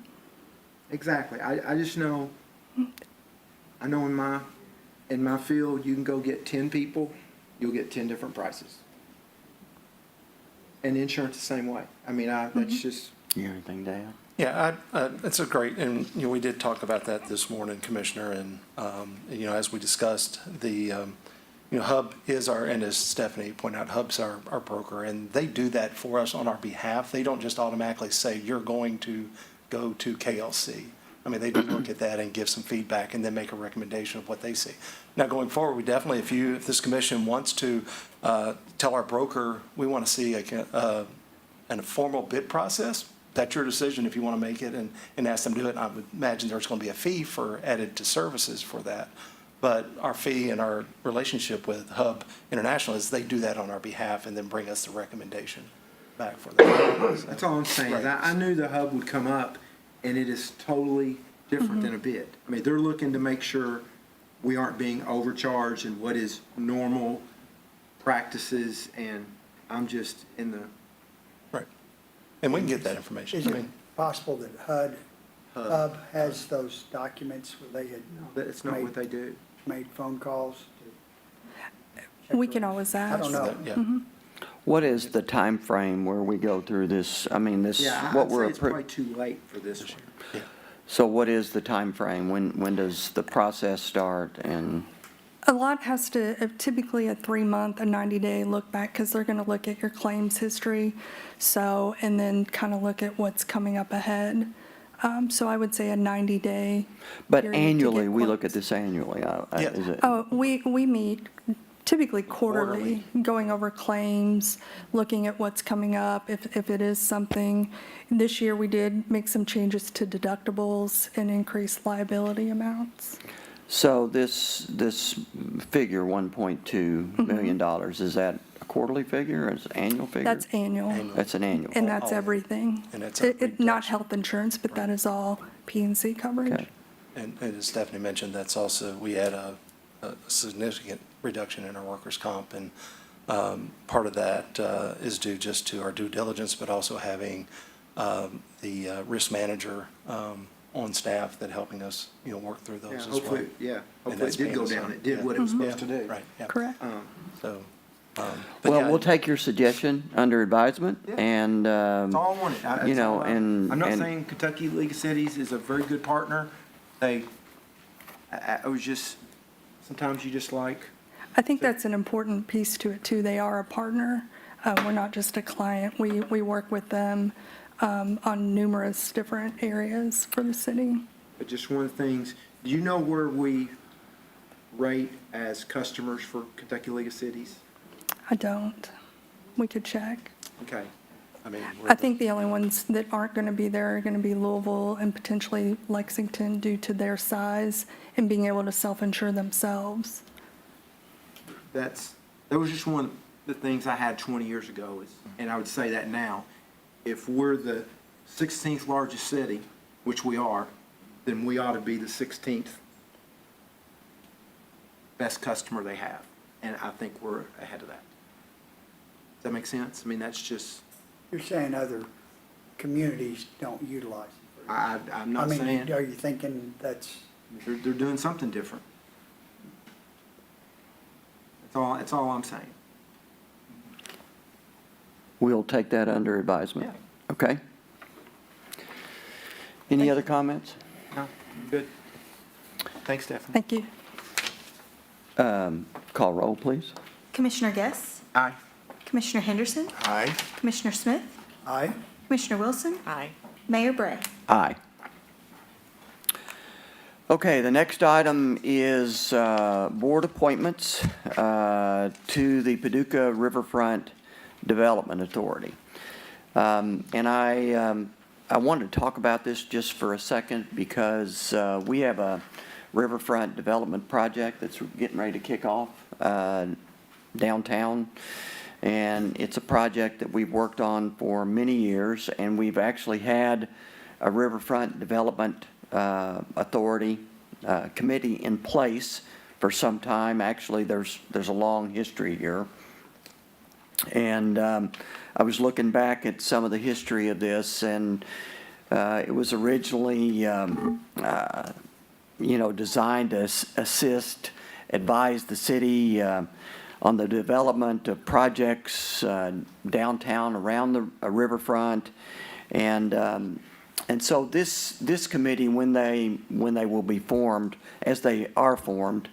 Exactly. I just know, I know in my field, you can go get 10 people, you'll get 10 different prices. And insurance the same way. I mean, that's just. You hear anything, Dan? Yeah, it's a great, and, you know, we did talk about that this morning, Commissioner, and, you know, as we discussed, you know, Hub is and as Stephanie pointed out, Hub's our broker, and they do that for us on our behalf. They don't just automatically say, you're going to go to KLC. I mean, they do look at that and give some feedback and then make a recommendation of what they see. Now, going forward, we definitely, if this commission wants to tell our broker, we want to see a formal bid process, that's your decision if you want to make it and ask them to do it. And I would imagine there's going to be a fee for added to services for that. But our fee and our relationship with Hub International is they do that on our behalf and then bring us the recommendation back for that. That's all I'm saying. Right. I knew the Hub would come up, and it is totally different than a bid. I mean, they're looking to make sure we aren't being overcharged and what is normal practices, and I'm just in the Right. And we can get that information. Is I it mean, possible that Hub has those documents where they had that's not what they do. made phone calls? We can always I ask. don't know. yeah. What is the time frame where we go through this? I mean, this, Yeah, what I'd we're say it's probably approving. too late for this one. So what is the time frame? When does the process start? And, A lot has to, typically a 3-month, a 90-day look back, because they're going to look at your claims history. So, and then kind of look at what's coming up ahead. So I would say a 90-day. but period to annually, get we look at quotes. this annually, Yeah. is it? Oh, we meet typically quarterly, going over claims, looking at what's coming up, if it is something. This year, we did make some changes to deductibles and increase liability amounts. So this figure, $1.2 million, is that a quarterly figure or is it an annual figure? That's annual, That's an annual. and that's Oh. everything. And that's a Not reduction. health insurance, but that is all P&C coverage. Okay. And as Stephanie mentioned, that's also, we had a significant reduction in our workers' comp, and part of that is due just to our due diligence, but also having the risk manager on staff that helping us, work through Yeah, those as well. hopefully, yeah, And hopefully that's it did go being- down. It did yeah. what it was supposed Yeah, to do. Right, yeah. Correct. So, but Well, yeah, we'll take your suggestion under advisement Yeah. and, That's all I wanted. you know, and. I'm not and- saying Kentucky League of Cities is a very good partner. I was just, sometimes you just like, I think that's an important piece to it, too. They are a partner. We're not just a client. We work with them on numerous different areas for the city. but just one of the things, do you know where we rate as customers for Kentucky League of Cities? I don't. We could check. Okay. I mean, I think the only ones that aren't going to be there are going to be Louisville and potentially Lexington due to their size and being able to self-insure themselves. That was just one of the things I had 20 years ago, and I would say that now. If we're the 16th largest city, which we are, then we ought to be the 16th best customer they have. And I think we're ahead of that. Does that make sense? I mean, that's just, You're saying other communities don't utilize it. I'm not saying, Are you thinking that's, they're doing something different. That's all I'm saying. We'll take that under advisement. Yeah. Okay? Any other comments? No, good. Thanks, Stephanie. Thank you. Call roll, please. Commissioner Guess? Aye. Commissioner Henderson? Aye. Commissioner Smith? aye? Commissioner Wilson? Aye. Mayor Bray? Aye. Okay, the next item is board appointments to the Paducah Riverfront Development Authority. And I wanted to talk about this just for a second because we have a riverfront development project that's getting ready to kick off downtown. And it's a project that we've worked on for many years, and we've actually had a riverfront development authority committee in place for some time. Actually, there's a long history here. And I was looking back at some of the history of this, and it was originally, designed to assist, advise the city on the development of projects downtown around the riverfront. And so this committee, when they will be formed, as they are formed,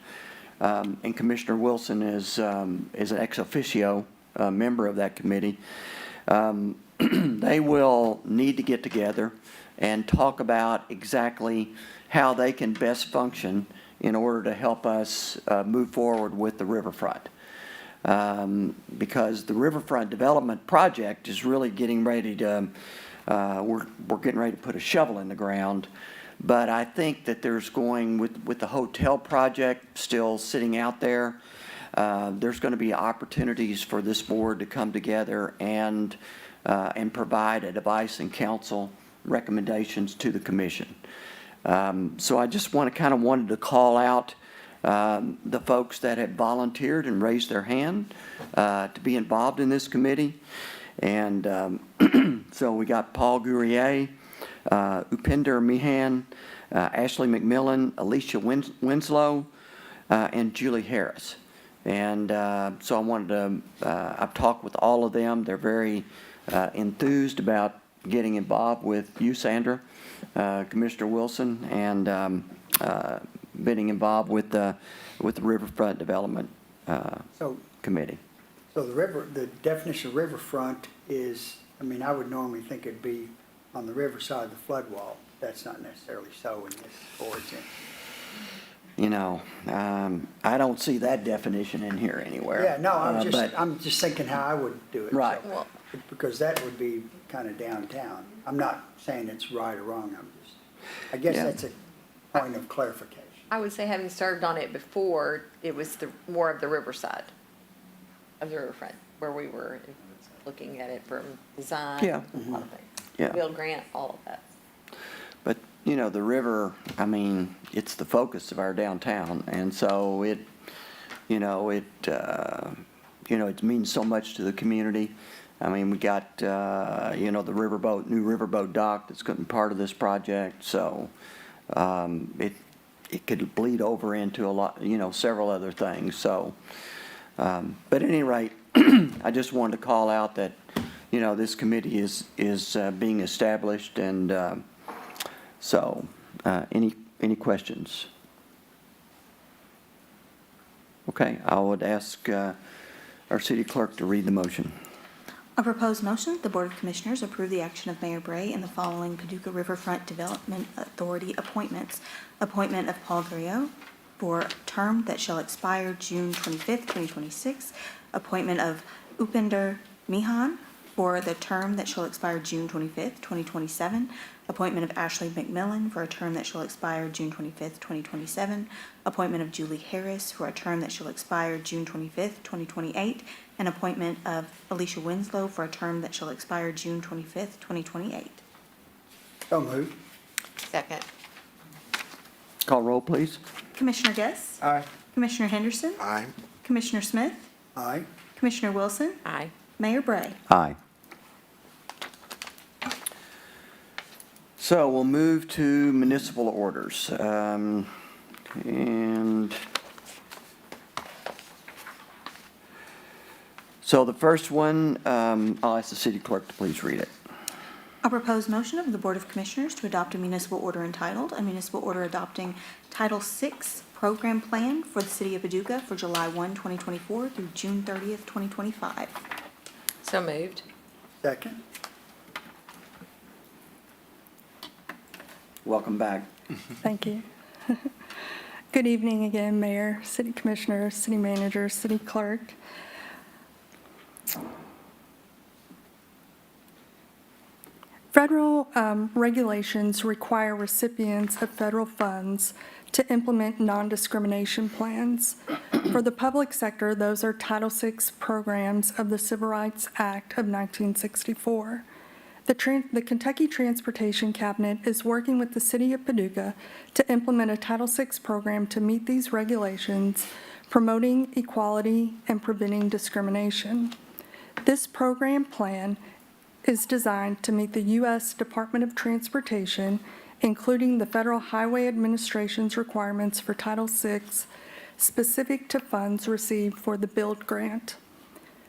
and Commissioner Wilson is an ex officio member of that committee, they will need to get together and talk about exactly how they can best function in order to help us move forward with the riverfront. Because the riverfront development project is really getting ready to, we're getting ready to put a shovel in the ground. But I think that there's going, with the hotel project still sitting out there, there's going to be opportunities for this board to come together and provide advice and counsel recommendations to the commission. So I just wanted to call out the folks that have volunteered and raised their hand to be involved in this committee. And so we got Paul Gurrier, Upinder Meehan, Ashley McMillan, Alicia Winslow, and Julie Harris. And so I wanted to, I've talked with all of them. They're very enthused about getting involved with you, Sandra, Commissioner Wilson, and getting involved with the Riverfront Development So, Committee. so the definition of riverfront is, I mean, I would normally think it'd be on the riverside of the flood wall. That's not necessarily so in this ordinance. You know, I don't see that definition in here anywhere. Yeah, no, but- I'm just thinking how I would do it. Right. So, because that would be kind of downtown. I'm not saying it's right or wrong, I guess Yeah. that's a point of clarification. I would say, having served on it before, it was more of the riverside of the riverfront, where we were looking at it from design, Yeah. a lot of things. Yeah. Bill Grant, all of that. But, you know, the river, I mean, it's the focus of our downtown, and so it means so much to the community. I mean, we got, the new riverboat dock that's going to be part of this project, so it could bleed over into a lot, several other things, so. But at any rate, I just wanted to call out that, this committee is being established, and so, any questions? Okay, I would ask our city clerk to read the motion. A proposed motion, the Board of Commissioners approve the action of Mayor Bray in the following Paducah Riverfront Development Authority appointments. Appointment of Paul Gurrier for a term that shall expire June 25th, 2026. Appointment of Upinder Meehan for the term that shall expire June 25th, 2027. Appointment of Ashley McMillan for a term that shall expire June 25th, 2027. Appointment of Julie Harris for a term that shall expire June 25th, 2028. And appointment of Alicia Winslow for a term that shall expire June 25th, 2028. So moved. Second. Call roll, please. Commissioner Guess? Aye. Commissioner Henderson? Aye. Commissioner Smith? Aye. Commissioner Wilson? Aye. Mayor Bray? Aye. So we'll move to municipal orders. And so the first one, I'll ask the city clerk to please read it. A proposed motion of the Board of Commissioners to adopt a municipal order entitled, a municipal order adopting Title VI Program Plan for the City of Paducah for July 1, 2024 through June 30th, 2025. So moved. Second. Welcome back. Thank you. Good evening again, Mayor, City Commissioner, City Manager, City Clerk. Federal regulations require recipients of federal funds to implement non-discrimination plans. For the public sector, those are Title VI programs of the Civil Rights Act of 1964. The Kentucky Transportation Cabinet is working with the City of Paducah to implement a Title VI program to meet these regulations, promoting equality and preventing discrimination. This program plan is designed to meet the U.S. Department of Transportation, including the Federal Highway Administration's requirements for Title VI, specific to funds received for the BUILD grant.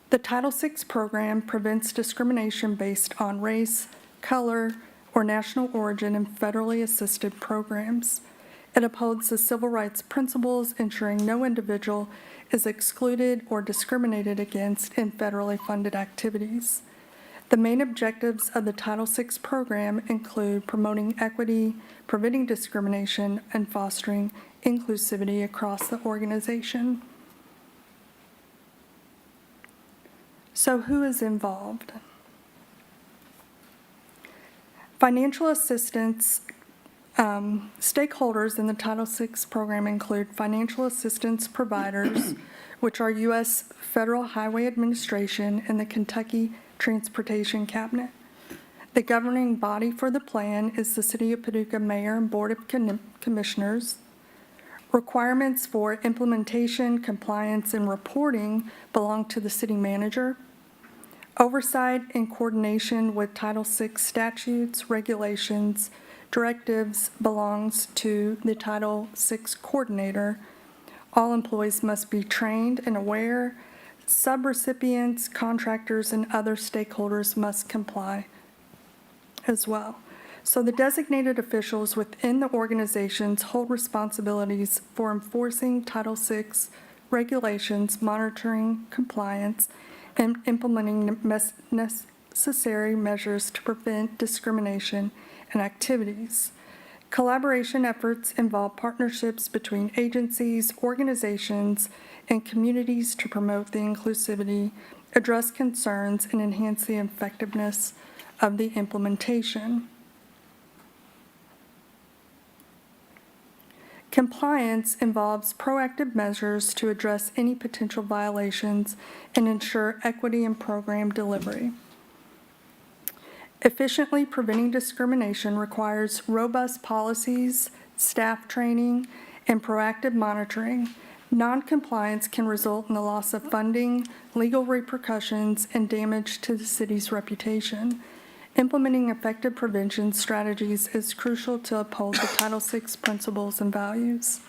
The Title VI program prevents discrimination based on race, color, or national origin in federally assisted programs. It upholds the civil rights principles, ensuring no individual is excluded or discriminated against in federally funded activities. The main objectives of the Title VI program include promoting equity, preventing discrimination, and fostering inclusivity across the organization. So who is involved? Financial assistance, stakeholders in the Title VI program include financial assistance providers, which are U.S. Federal Highway Administration and the Kentucky Transportation Cabinet. The governing body for the plan is the City of Paducah Mayor and Board of Commissioners. Requirements for implementation, compliance, and reporting belong to the city manager. Oversight and coordination with Title VI statutes, regulations, directives belongs to the Title VI coordinator. All employees must be trained and aware. Subrecipients, contractors, and other stakeholders must comply as well. So the designated officials within the organizations hold responsibilities for enforcing Title VI regulations, monitoring compliance, and implementing necessary measures to prevent discrimination and activities. Collaboration efforts involve partnerships between agencies, organizations, and communities to promote the inclusivity, address concerns, and enhance the effectiveness of the implementation. Compliance involves proactive measures to address any potential violations and ensure equity in program delivery. Efficiently preventing discrimination requires robust policies, staff training, and proactive monitoring. Non-compliance can result in the loss of funding, legal repercussions, and damage to the city's reputation. Implementing effective prevention strategies is crucial to uphold the Title VI principles and values.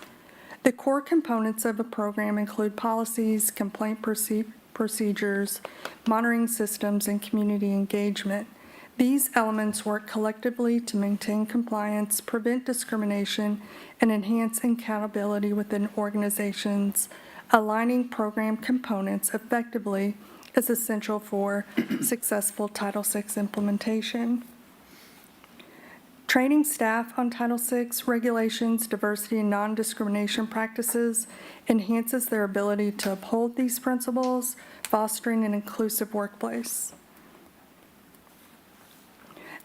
The core components of a program include policies, complaint procedures, monitoring systems, and community engagement. These elements work collectively to maintain compliance, prevent discrimination, and enhance accountability within organizations. Aligning program components effectively is essential for successful Title VI implementation. Training staff on Title VI regulations, diversity, and non-discrimination practices enhances their ability to uphold these principles, fostering an inclusive workplace.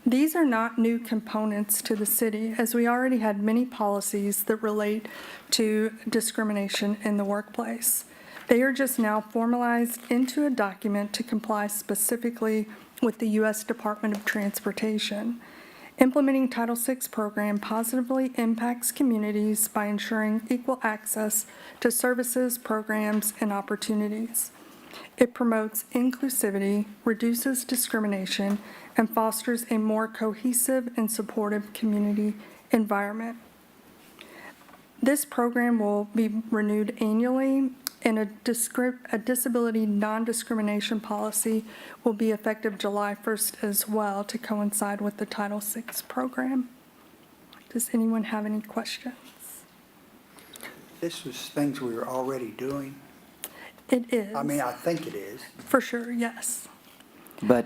These are not new components to the city, as we already had many policies that relate to discrimination in the workplace. They are just now formalized into a document to comply specifically with the U.S. Department of Transportation. Implementing Title VI program positively impacts communities by ensuring equal access to services, programs, and opportunities. It promotes inclusivity, reduces discrimination, and fosters a more cohesive and supportive community environment. This program will be renewed annually, and a disability non-discrimination policy will be effective July 1st as well to coincide with the Title VI program. Does anyone have any questions? This was things we were already doing. It is. I mean, I think it is. For sure, yes. But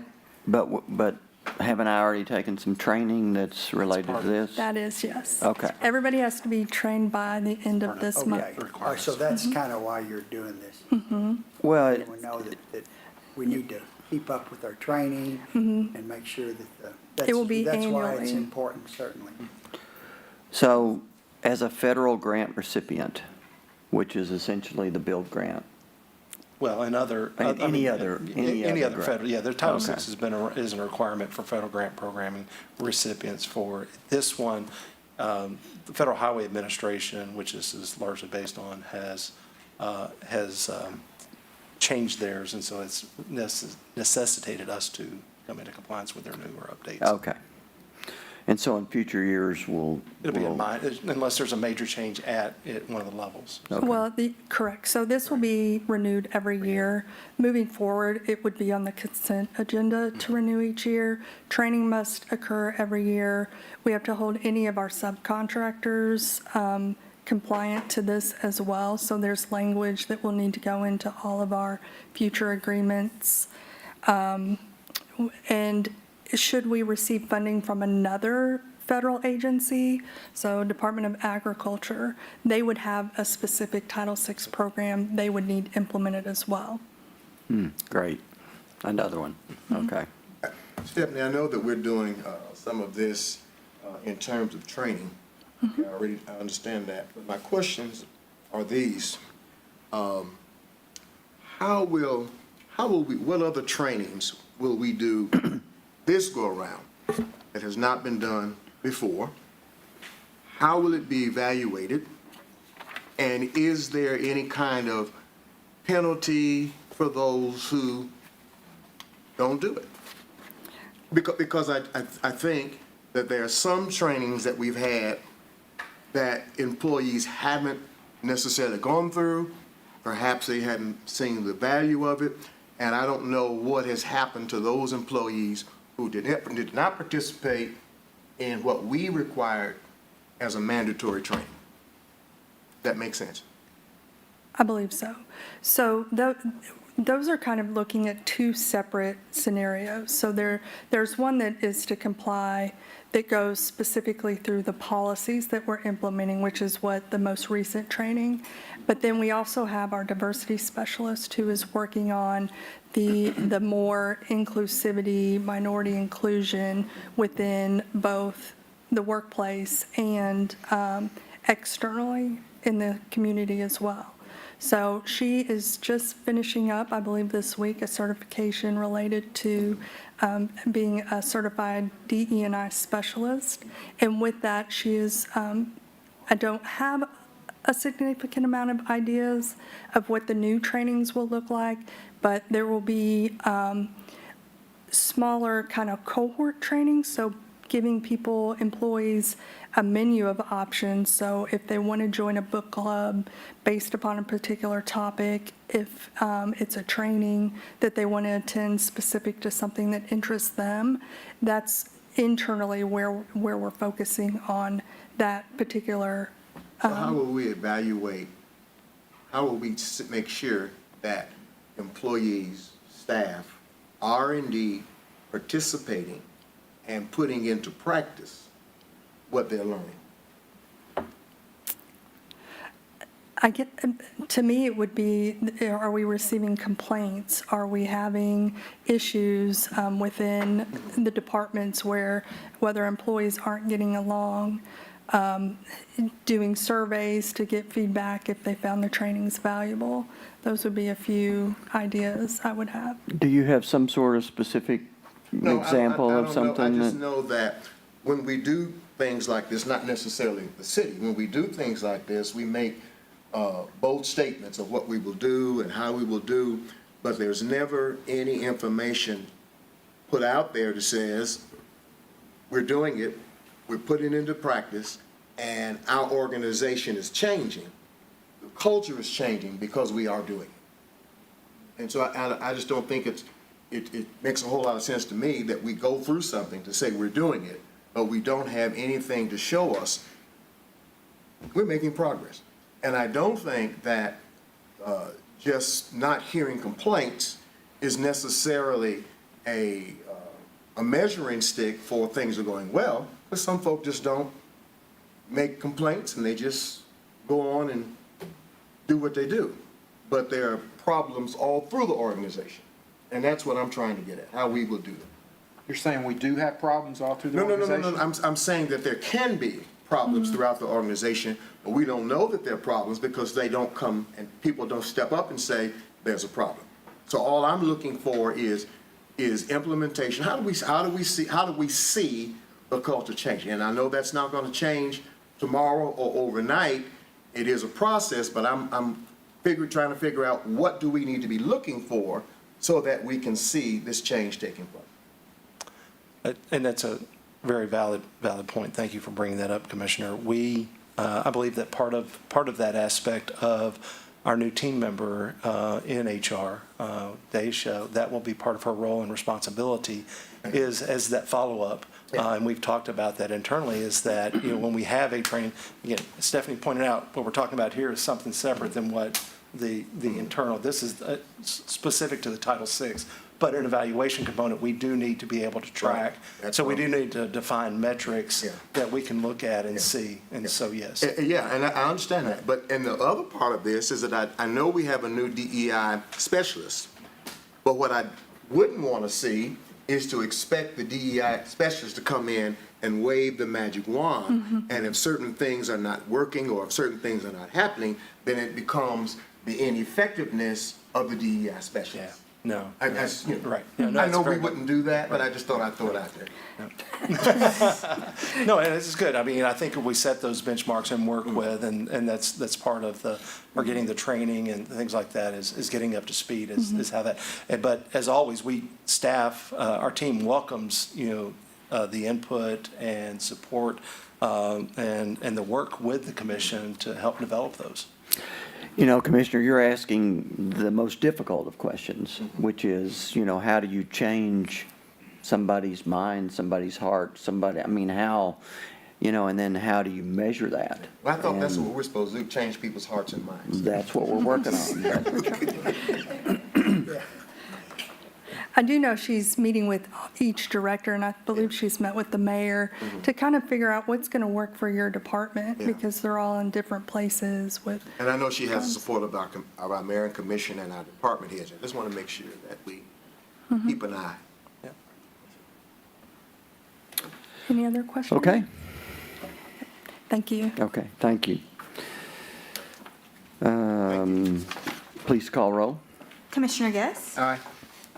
haven't I already taken some training that's related to this? That is, yes. Okay. Everybody has to be trained by the end of this month. Okay, all right, so that's kind of why you're doing this. Well, We know that we need to keep up with our training and make sure that It will be that's why it's annually. important, certainly. so as a federal grant recipient, which is essentially the build grant, Well, and other. Any I mean, other grant. federal, yeah, the Title VI Okay. is a requirement for federal grant programming recipients for. This one, the Federal Highway Administration, which this is largely based on, has changed theirs, and so it's necessitated us to come into compliance with their newer updates. okay. And so in future years, It'll be in mind, unless there's a major change at one of the levels. Okay. Well, correct. So this will be renewed every year. Moving forward, it would be on the consent agenda to renew each year. Training must occur every year. We have to hold any of our subcontractors compliant to this as well. So there's language that will need to go into all of our future agreements. And should we receive funding from another federal agency, so Department of Agriculture, they would have a specific Title VI program they would need implemented as well. Great. Another one. Okay. Stephanie, I know that we're doing some of this in terms of training. I understand that. But my questions are these. What other trainings will we do this go around that has not been done before? How will it be evaluated? And is there any kind of penalty for those who don't do it? Because I think that there are some trainings that we've had that employees haven't necessarily gone through. Perhaps they hadn't seen the value of it. And I don't know what has happened to those employees who did not participate in what we required as a mandatory training. That makes sense? I believe so. So those are kind of looking at two separate scenarios. So there's one that is to comply that goes specifically through the policies that we're implementing, which is what the most recent training. But then we also have our diversity specialist who is working on the more inclusivity, minority inclusion within both the workplace and externally in the community as well. So she is just finishing up, I believe this week, a certification related to being a certified DE&I specialist. And with that, she is, I don't have a significant amount of ideas of what the new trainings will look like, but there will be smaller kind of cohort trainings, so giving people, employees, a menu of options. So if they want to join a book club based upon a particular topic, if it's a training that they want to attend specific to something that interests them, that's internally where we're focusing on that particular. So how will we evaluate, how will we make sure that employees, staff are indeed participating and putting into practice what they're learning? To me, it would be, are we receiving complaints? Are we having issues within the departments whether employees aren't getting along? Doing surveys to get feedback if they found the trainings valuable. Those would be a few ideas I would have. Do you have some sort of specific example of something? I just know that when we do things like this, not necessarily the city, when we do things like this, we make bold statements of what we will do and how we will do, but there's never any information put out there that says, we're doing it, we're putting it into practice, and our organization is changing. The culture is changing because we are doing it. And so I just don't think it makes a whole lot of sense to me that we go through something to say we're doing it, but we don't have anything to show us we're making progress. And I don't think that just not hearing complaints is necessarily a measuring stick for things are going well, but some folk just don't make complaints and they just go on and do what they do. But there are problems all through the organization. And that's what I'm trying to get at, how we will do it. You're saying we do have problems all through the organization? No. I'm saying that there can be problems throughout the organization, but we don't know that there are problems because they don't come and people don't step up and say there's a problem. So all I'm looking for is implementation. How do we see the culture changing? And I know that's not going to change tomorrow or overnight. It is a process, but I'm trying to figure out what do we need to be looking for so that we can see this change taking place. And that's a very valid point. Thank you for bringing that up, Commissioner. I believe that part of that aspect of our new team member in HR, Daisha, that will be part of her role and responsibility is as that follow-up. And we've talked about that internally, is that when we have a training, again, Stephanie pointed out what we're talking about here is something separate than what the internal, this is specific to the Title VI. But an evaluation component, we do need to be able to track. Right. So we do need to define metrics that we can look at and see. And so, yes. Yeah, and I understand that. And the other part of this is that I know we have a new DEI specialist, but what I wouldn't want to see is to expect the DEI specialist to come in and wave the magic wand. And if certain things are not working or if certain things are not happening, then it becomes the ineffectiveness of the DEI specialist. No. Right. Yeah, no, I it's know we very- wouldn't do that, but I just thought I'd throw it out there. No, and this is good. I mean, I think if we set those benchmarks and work with, and that's part of or getting the training and things like that is getting up to speed is how that, but as always, our team welcomes, the input and support, and the work with the commission to help develop those. Commissioner, you're asking the most difficult of questions, which is, how do you change somebody's mind, somebody's heart, how, and then how do you measure that? Well, I thought that's And what we're supposed to do, change people's hearts and minds. That's what we're working on. I do know she's meeting with each director, and I believe she's met with the mayor to kind of figure out what's going to work for your department, Yeah. because they're all in different places with. And I know she has the support of our mayor and commission and our department heads. I just want to make sure that we keep an eye. Any other questions? Okay, Thank you. okay, thank you. Please call roll. Commissioner Guess? Aye.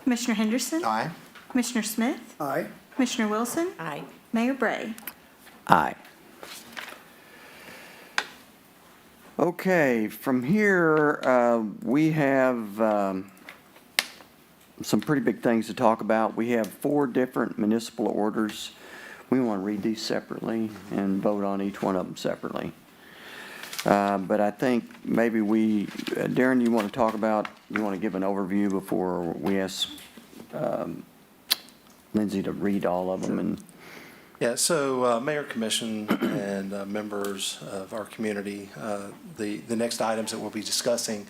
Commissioner Henderson? Aye? Commissioner Smith? Aye. Commissioner Wilson? Aye. Mayor Bray? Aye. Okay, from here, we have some pretty big things to talk about. We have 4 different municipal orders. We want to read these separately and vote on each one of them separately. But I think maybe Darren, you want to give an overview before we ask Lindsay to read all of them? And Yeah, so Mayor, Commission, and members of our community, the next items that we'll be discussing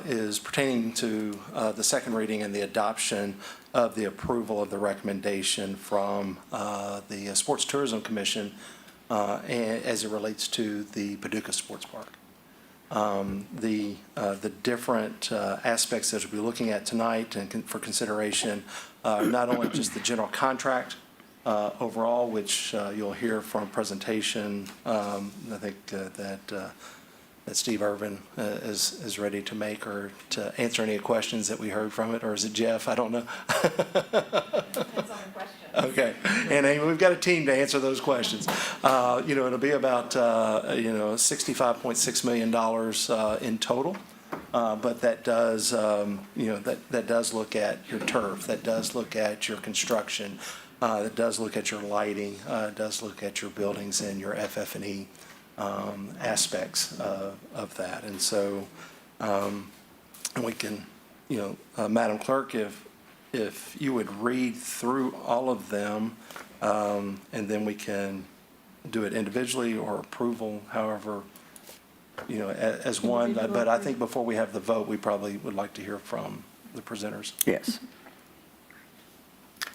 is pertaining to the second reading and the adoption of the approval of the recommendation from the Sports Tourism Commission as it relates to the Paducah Sports Park. The different aspects that we'll be looking at tonight and for consideration, not only just the general contract overall, which you'll hear from presentation. I think that Steve Irvin is ready to make or to answer any questions that we heard from it, or is it Jeff? I don't know. Okay, and we've got a team to answer those questions. It'll be about $65.6 million in total. But that does, that does look at your turf, that does look at your construction, that does look at your lighting, does look at your buildings and your FF&E aspects of that. And so we can, Madam Clerk, if you would read through all of them, and then we can do it individually or approval, however, as one. But I think before we have the vote, we probably would like to hear from the presenters. yes.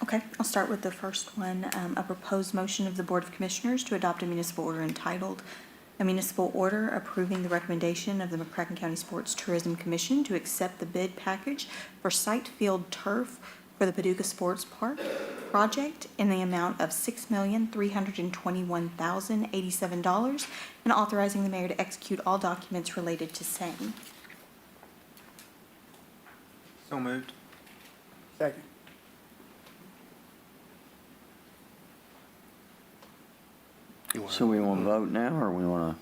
Okay, I'll start with the first one. A proposed motion of the Board of Commissioners to adopt a municipal order entitled, "A Municipal Order Approving the Recommendation of the McCracken County Sports Tourism Commission to accept the bid package for site field turf for the Paducah Sports Park project in the amount of $6,321,087 and authorizing the mayor to execute all documents related to same." So moved. Second. So we want to vote now, or we want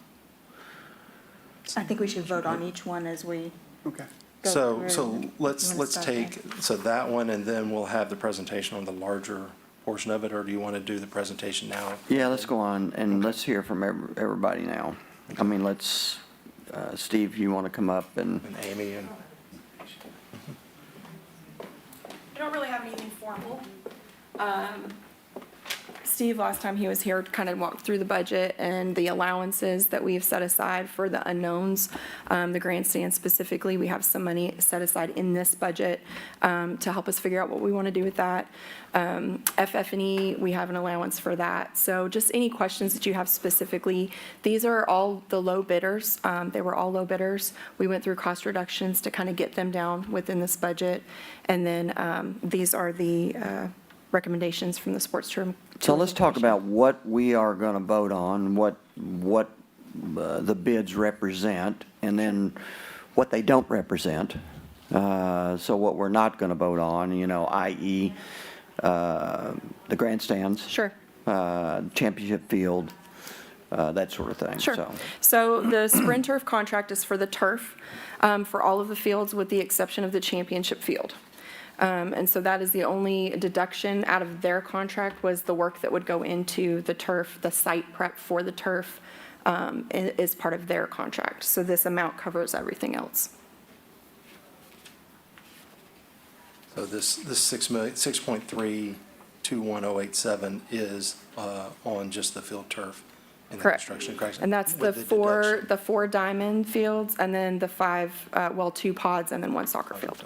I think we should vote on each one as we Okay. go So through. let's You wanna start there? take, so that one, and then we'll have the presentation on the larger portion of it, or do you want to do the presentation now? to, yeah, let's go on and let's hear from everybody now. I mean, Steve, you want to come up and, And Amy and. I don't really have anything formal. Steve, last time he was here, kind of walked through the budget and the allowances that we've set aside for the unknowns. The grandstand specifically, we have some money set aside in this budget to help us figure out what we want to do with that. FF&E, we have an allowance for that. So just any questions that you have specifically, these are all the low bidders. They were all low bidders. We went through cost reductions to kind of get them down within this budget. And then these are the recommendations from the sports tourism. so let's talk about what we are going to vote on, what the bids represent, and then what they don't represent. So what we're not going to vote on, i.e., the grandstands. Sure. Championship field, that sort of thing. Sure. So, So the Sprint Turf contract is for the turf, for all of the fields with the exception of the championship field. And so that is the only deduction out of their contract was the work that would go into the turf, the site prep for the turf, is part of their contract. So this amount covers everything else. So this 6.321087 is on just the field turf and the Correct. construction, correct? And that's With the deduction. four diamond fields and then the two pods and then one soccer field.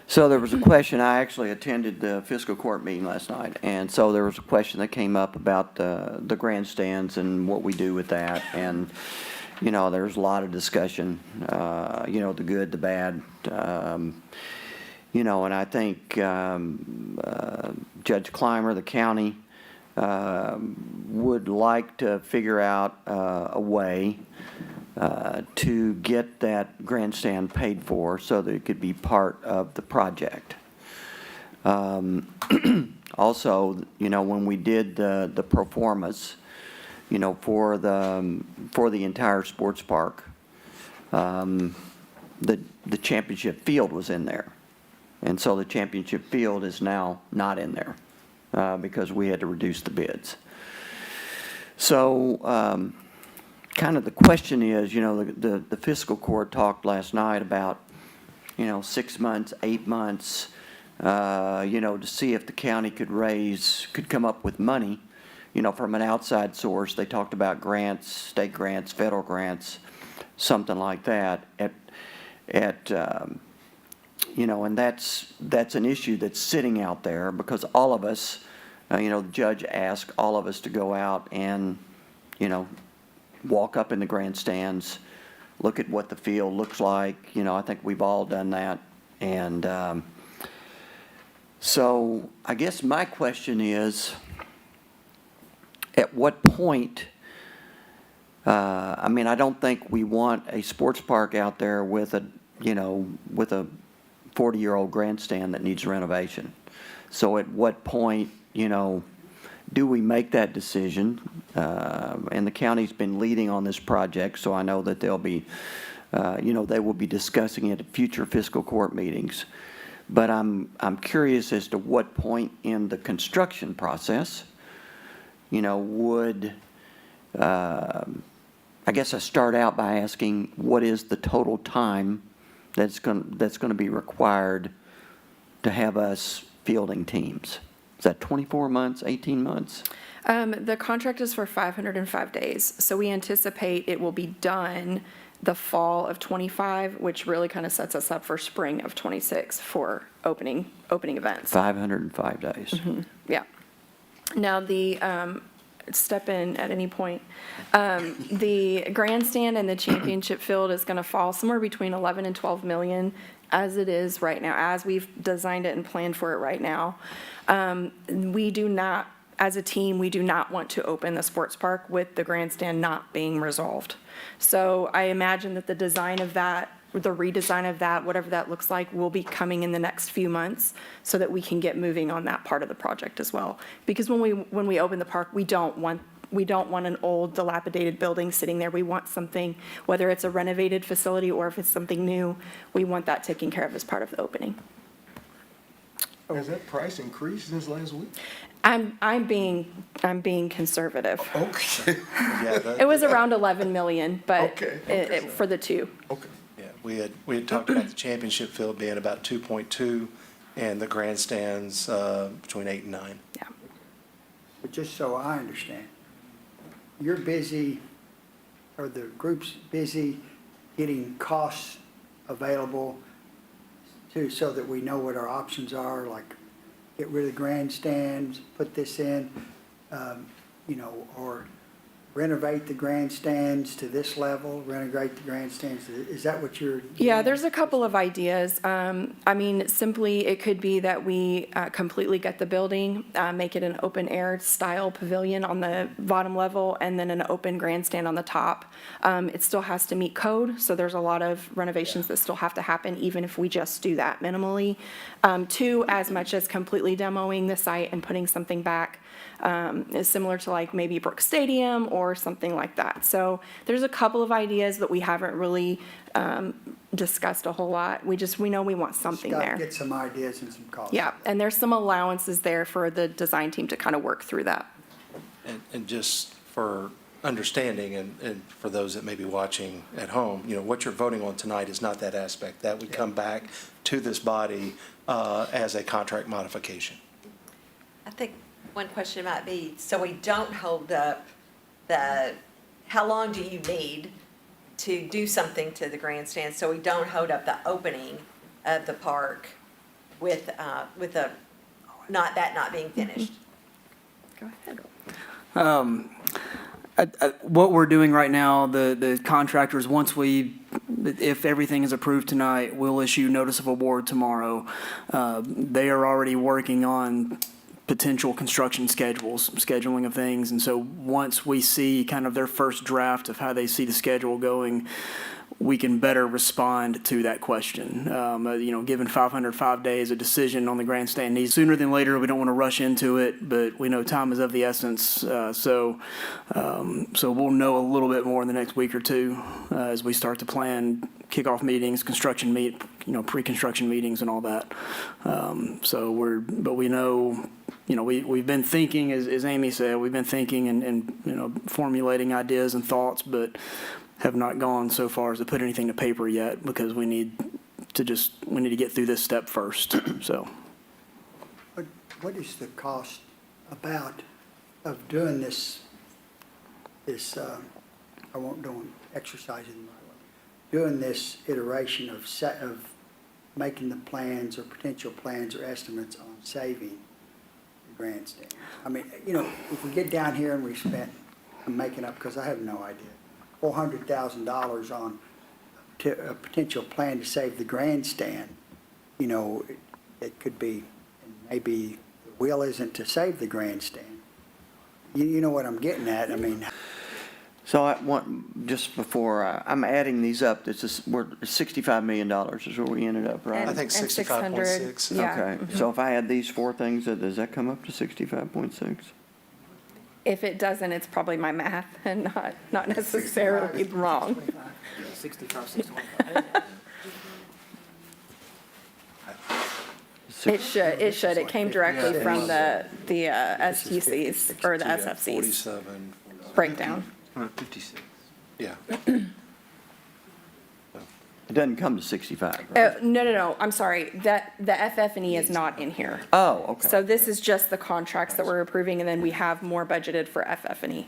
so there was a question, I actually attended the fiscal court meeting last night, and so there was a question that came up about the grandstands and what we do with that, and, there's a lot of discussion, the good, the bad, and I think Judge Clymer, the county, would like to figure out a way to get that grandstand paid for so that it could be part of the project. Also, when we did the pro formas, for the entire sports park, the championship field was in there. And so the championship field is now not in there because we had to reduce the bids. So kind of the question is, the fiscal court talked last night about, 6 months, 8 months, to see if the county could come up with money, from an outside source. They talked about grants, state grants, federal grants, something like that and that's an issue that's sitting out there because all of us, the judge asked all of us to go out and, walk up in the grandstands, look at what the field looks like. I think we've all done that. And so I guess my question is, at what point, I don't think we want a sports park out there with a 40-year-old grandstand that needs renovation. So at what point, do we make that decision? And the county's been leading on this project, so I know that they'll be, they will be discussing it at future fiscal court meetings. But I'm curious as to what point in the construction process, would, I guess I start out by asking, what is the total time that's going to be required to have us fielding teams? Is that 24 months, 18 months? The contract is for 505 days, so we anticipate it will be done the fall of '25, which really kind of sets us up for spring of '26 for opening events. 505 days. Yeah. Now, step in at any point. The grandstand and the championship field is going to fall somewhere between 11 and 12 million as it is right now, as we've designed it and planned for it right now. We do not, as a team, we do not want to open the sports park with the grandstand not being resolved. So I imagine that the design of that, the redesign of that, whatever that looks like, will be coming in the next few months so that we can get moving on that part of the project as well. Because when we open the park, we don't want an old dilapidated building sitting there. We want something, whether it's a renovated facility or if it's something new, we want that taken care of as part of the opening. Has that price increased since last week? I'm being conservative. Okay. Yeah, It was around 11 million, but Okay. for the two. Okay. yeah, we had talked about the championship field being about 2.2 and the grandstands between 8 and 9. Yeah. But just so I understand, you're busy, or the group's busy getting costs available so that we know what our options are, like get rid of the grandstands, put this in, or renovate the grandstands to this level, renovate the grandstands, is that what you're? Yeah, there's a couple of ideas. I mean, simply, it could be that we completely gut the building, make it an open-air style pavilion on the bottom level, and then an open grandstand on the top. It still has to meet code, so there's a lot of renovations that still have to happen, even if we just do that minimally. Two, as much as completely demoing the site and putting something back, is similar to like maybe Brooks Stadium or something like that. So there's a couple of ideas that we haven't really discussed a whole lot. We know we want something Got to there. get some ideas and some costs. Yeah, and there's some allowances there for the design team to kind of work through that. And just for understanding and for those that may be watching at home, what you're voting on tonight is not that aspect, that would come back to this body as a contract modification. I think one question might be, so we don't hold up how long do you need to do something to the grandstand, so we don't hold up the opening of the park with not being finished? Go ahead. What we're doing right now, the contractors, if everything is approved tonight, we'll issue notice of award tomorrow. They are already working on potential construction scheduling of things. And so once we see kind of their first draft of how they see the schedule going, we can better respond to that question. Given 505 days, a decision on the grandstand needs sooner than later. We don't want to rush into it, but we know time is of the essence. So we'll know a little bit more in the next week or two as we start to plan kickoff meetings, pre-construction meetings and all that. But we know, we've been thinking, as Amy said, we've been thinking and formulating ideas and thoughts, but have not gone so far as to put anything to paper yet because we need to get through this step first, so. What is the cost of doing this, I won't do exercising, doing this iteration of making the plans or potential plans or estimates on saving the grandstand? I mean, if we get down here and we spent, I'm making up because I have no idea, $400,000 on a potential plan to save the grandstand, it could be, maybe the will isn't to save the grandstand. You know what I'm getting at, I mean. So I want, just before, I'm adding these up, we're $65 million is where we ended up, right? I think 65.6. Yeah. Okay, so if I add these four things, does that come up to 65.6? If it doesn't, it's probably my math and not necessarily wrong. 65, 625. It should. It came directly from the STCs or the SFCs 47. breakdown. 56. Yeah. It doesn't come to 65, right? No, I'm sorry. The FF&E is not in here. Oh, okay. So this is just the contracts that we're approving, and then we have more budgeted for FF&E.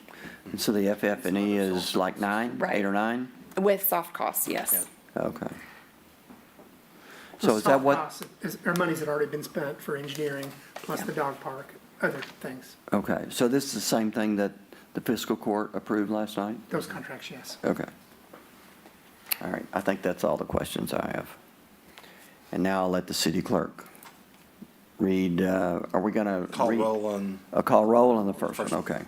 And so the FF&E is like 9, Right. 8 or 9? With soft costs, yes. Okay. So is that what? Our money's had already been spent for engineering, plus the dog park, other things. Okay, so this is the same thing that the fiscal court approved last night? Those contracts, yes. Okay. All right, I think that's all the questions I have. And now I'll let the city clerk read, are we going to? Call roll on. Call roll on the first one, okay.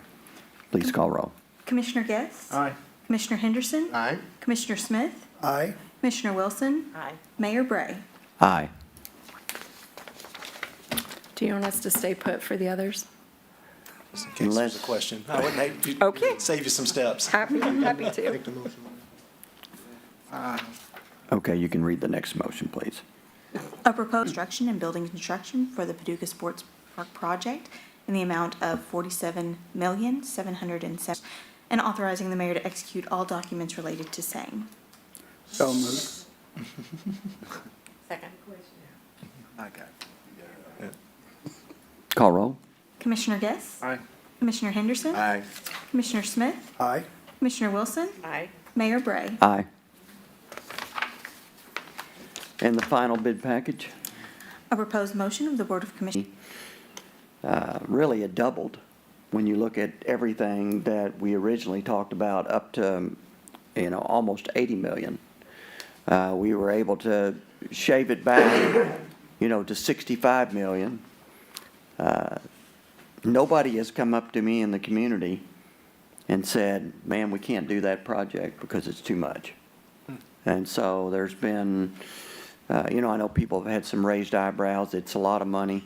Please call roll. Commissioner Guest? Aye. Commissioner Henderson? Aye. Commissioner Smith? Aye. Commissioner Wilson? Aye. Mayor Bray? Aye. Do you want us to stay put for the others? Just in case there's a question. I wouldn't hate to Okay. save you some steps. Happy to. Make the motion. Okay, you can read the next motion, please. A proposed construction and building construction for the Paducah Sports Park project in the amount of $47,707,000 and authorizing the mayor to execute all documents related to same. So moved. Second. Okay. Call roll. Commissioner Guest? Aye. Commissioner Henderson? Aye. Commissioner Smith? Aye. Commissioner Wilson? Aye. Mayor Bray? Aye. And the final bid package? A proposed motion of the Board of Commissioners. Really, it doubled when you look at everything that we originally talked about, up to, almost 80 million, we were able to shave it back, to 65 million. Nobody has come up to me in the community and said, man, we can't do that project because it's too much. And so there's been, I know people have had some raised eyebrows. It's a lot of money,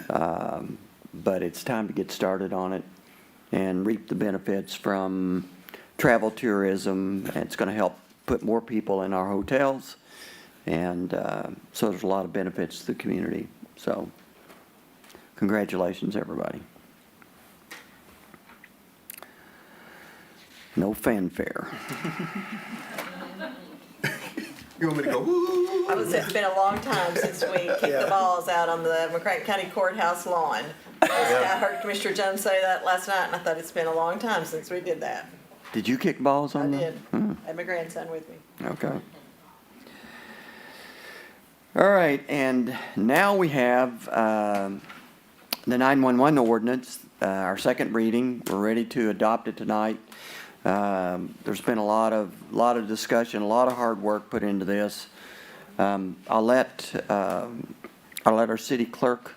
but it's time to get started on it and reap the benefits from travel tourism. It's going to help put more people in our hotels. And so there's a lot of benefits to the community. So congratulations, everybody. No fanfare. You want me to go, woo? I would say it's been a long time since we kicked the balls out on the McCracken County Courthouse lawn. I heard Commissioner Jones say that last night, and I thought it's been a long time since we did that. Did you kick balls I on that? did. I had my grandson with me. Okay. All right, and now we have the 911 ordinance, our second reading. We're ready to adopt it tonight. There's been a lot of discussion, a lot of hard work put into this. I'll let our city clerk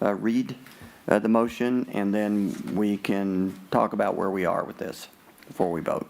read the motion, and then we can talk about where we are with this before we vote.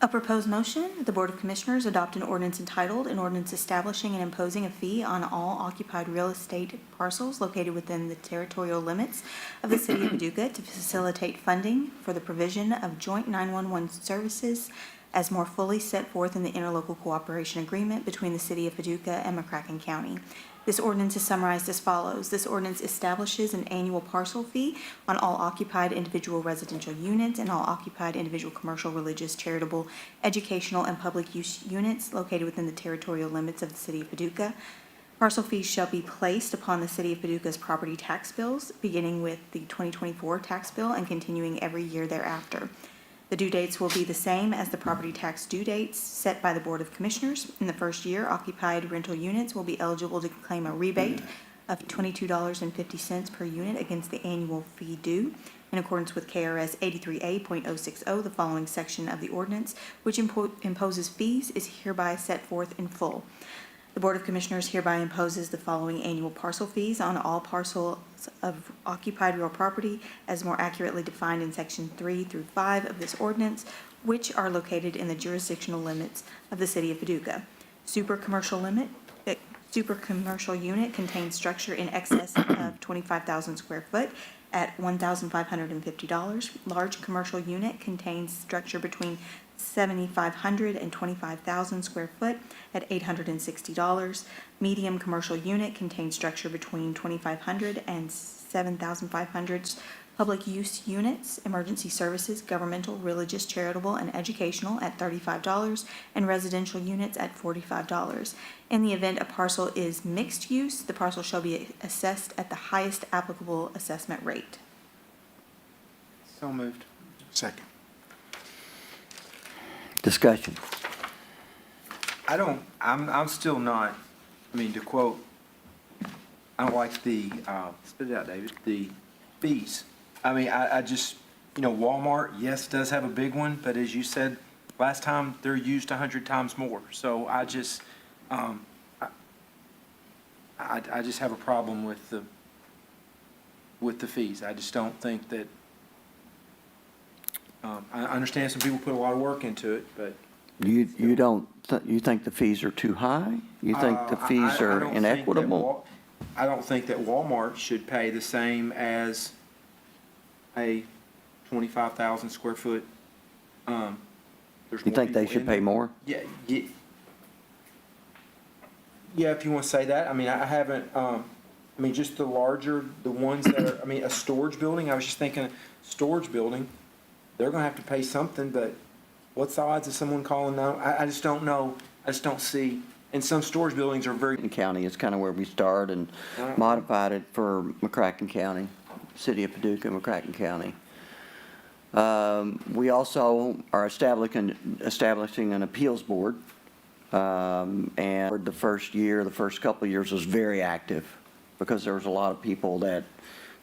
A proposed motion, the Board of Commissioners adopt an ordinance entitled, an ordinance establishing and imposing a fee on all occupied real estate parcels located within the territorial limits of the city of Paducah to facilitate funding for the provision of joint 911 services as more fully set forth in the interlocal cooperation agreement between the city of Paducah and McCracken County. This ordinance is summarized as follows. This ordinance establishes an annual parcel fee on all occupied individual residential units and all occupied individual commercial, religious, charitable, educational, and public use units located within the territorial limits of the city of Paducah. Parcel fees shall be placed upon the city of Paducah's property tax bills, beginning with the 2024 tax bill and continuing every year thereafter. The due dates will be the same as the property tax due dates set by the Board of Commissioners. In the first year, occupied rental units will be eligible to claim a rebate of $22.50 per unit against the annual fee due. In accordance with KRS 83A.060, the following section of the ordinance, which imposes fees, is hereby set forth in full. The Board of Commissioners hereby imposes the following annual parcel fees on all parcels of occupied real property as more accurately defined in Section 3 through 5 of this ordinance, which are located in the jurisdictional limits of the city of Paducah. Super commercial unit contains structure in excess of 25,000 square foot at $1,550. Large commercial unit contains structure between 7,500 and 25,000 square foot at $860. Medium commercial unit contains structure between 2,500 and 7,500. Public use units, emergency services, governmental, religious, charitable, and educational at $35, and residential units at $45. In the event a parcel is mixed use, the parcel shall be assessed at the highest applicable assessment rate. So moved. Second. Discussion. I'm still not, to quote, I don't like the, spit it out, David, the fees. I just, Walmart, yes, does have a big one, but as you said last time, they're used 100 times more. So I just, I just have a problem with the fees. I just don't think that, I understand some people put a lot of work into it, but. You think the fees are too high? You think the fees are inequitable? I don't think that Walmart should pay the same as a 25,000 square foot. You think they should pay more? Yeah, if you want to say that. I haven't, just the larger, the ones that are, a storage building, I was just thinking, storage building, they're going to have to pay something, but what's the odds of someone calling now? I just don't know. I just don't see. And some storage buildings are very. County is kind of where we start and modified it for McCracken County, City of Paducah, McCracken County. We also are establishing an appeals board. And the first couple of years was very active because there was a lot of people that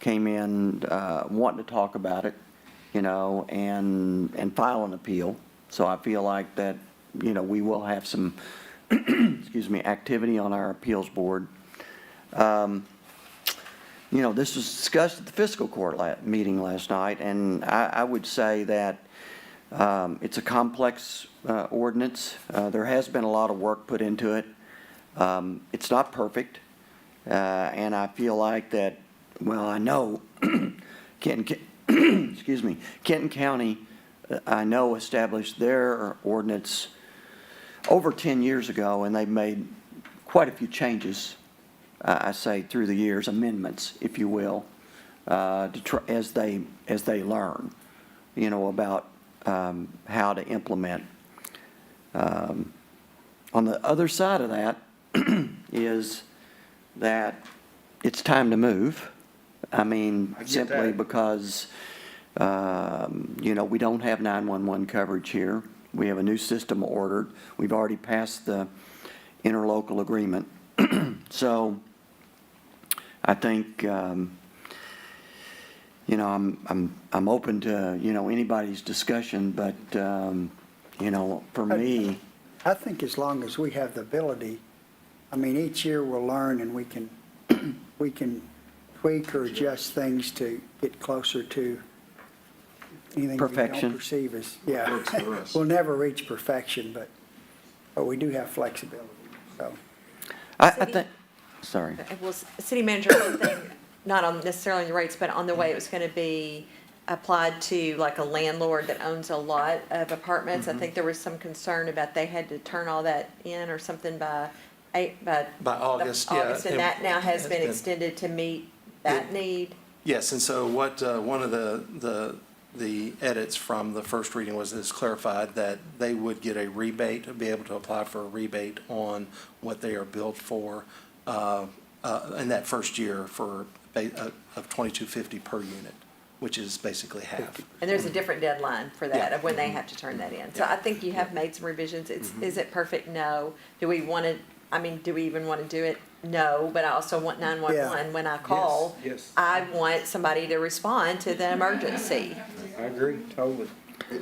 came in wanting to talk about it, you know, and file an appeal. So I feel like that, you know, we will have some, excuse me, activity on our appeals board. You know, this was discussed at the fiscal court meeting last night, and I would say that it's a complex ordinance. There has been a lot of work put into it. It's not perfect, and I feel like that, well, I know excuse me, Kenton County, I know, established their ordinance over 10 years ago, and they've made quite a few changes, I say through the years, amendments, if you will, to try, as they learn, you know, about how to implement. On the other side of that is that it's time to move. I mean, simply because, you know, we don't have 911 coverage here. We have a new system ordered. We've already passed the interlocal agreement. So I think, you know, I'm open to, you know, anybody's discussion, but, you know, for me, I think as long as we have the ability, I mean, each year we'll learn and we can tweak or adjust things to get closer to anything we Perfection. don't perceive as, yeah. Works for us. We'll never reach perfection, but we do have flexibility, so. I think, sorry. Well, city manager, one thing, not on necessarily on the rates, but on the way it was going to be applied to like a landlord that owns a lot of apartments. I think there was some concern about they had to turn all that in or something by August, yeah. August, and that now has been been- extended to meet that need. Yes, and so what, one of the edits from the first reading was this clarified that they would get a rebate, be able to apply for a rebate on what they are billed for in that first year for of $22.50 per unit, which is basically half. And there's a different deadline for that Yeah. of when they have to turn that in. So I think you have made some revisions. Is it perfect? No. Do we want to, I mean, do we even want to do it? No, but I also want 911 when I call. Yes. I want somebody to respond to the emergency. I agree, totally.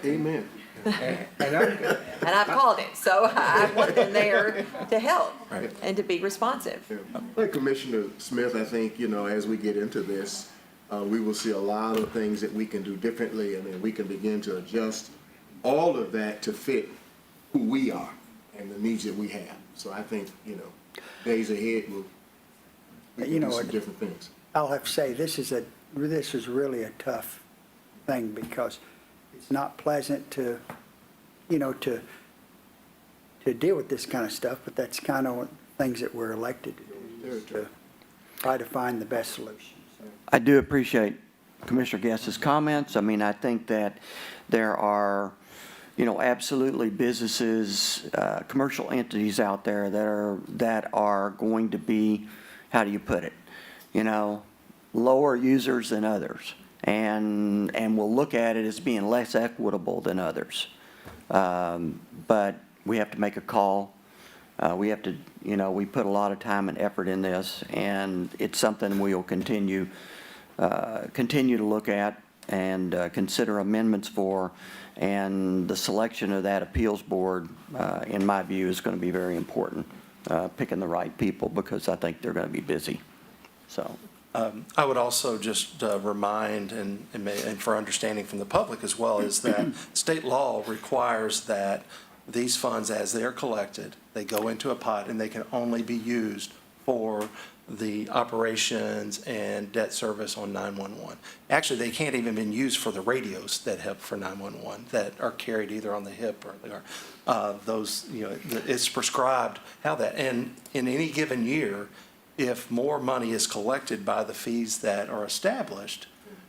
Amen. And I'm, And I've called it, so I want them there to help Right. and to be responsive. Like Commissioner Smith, I think, you know, as we get into this, we will see a lot of things that we can do differently, and then we can begin to adjust all of that to fit who we are and the needs that we have. So I think, you know, days ahead, we You can know, do some different things. I'll have to say, this is really a tough thing because it's not pleasant to, you know, to deal with this kind of stuff, but that's kind of things that we're elected to do, is to try to find the best solution. So, I do appreciate Commissioner Guest's comments. I mean, I think that there are, you know, absolutely businesses, commercial entities out there that are going to be, how do you put it? You know, lower users than others, and will look at it as being less equitable than others. But we have to make a call. We have to, you know, we put a lot of time and effort in this, and it's something we'll continue to look at and consider amendments for. And the selection of that appeals board, in my view, is going to be very important, picking the right people, because I think they're going to be busy. So. I would also just remind, and for understanding from the public as well, is that state law requires that these funds, as they are collected, they go into a pot and they can only be used for the operations and debt service on 911. Actually, they can't even be used for the radios that help for 911 that are carried either on the hip or they are. Those, you know, it's prescribed how that, and in any given year, if more money is collected by the fees that are established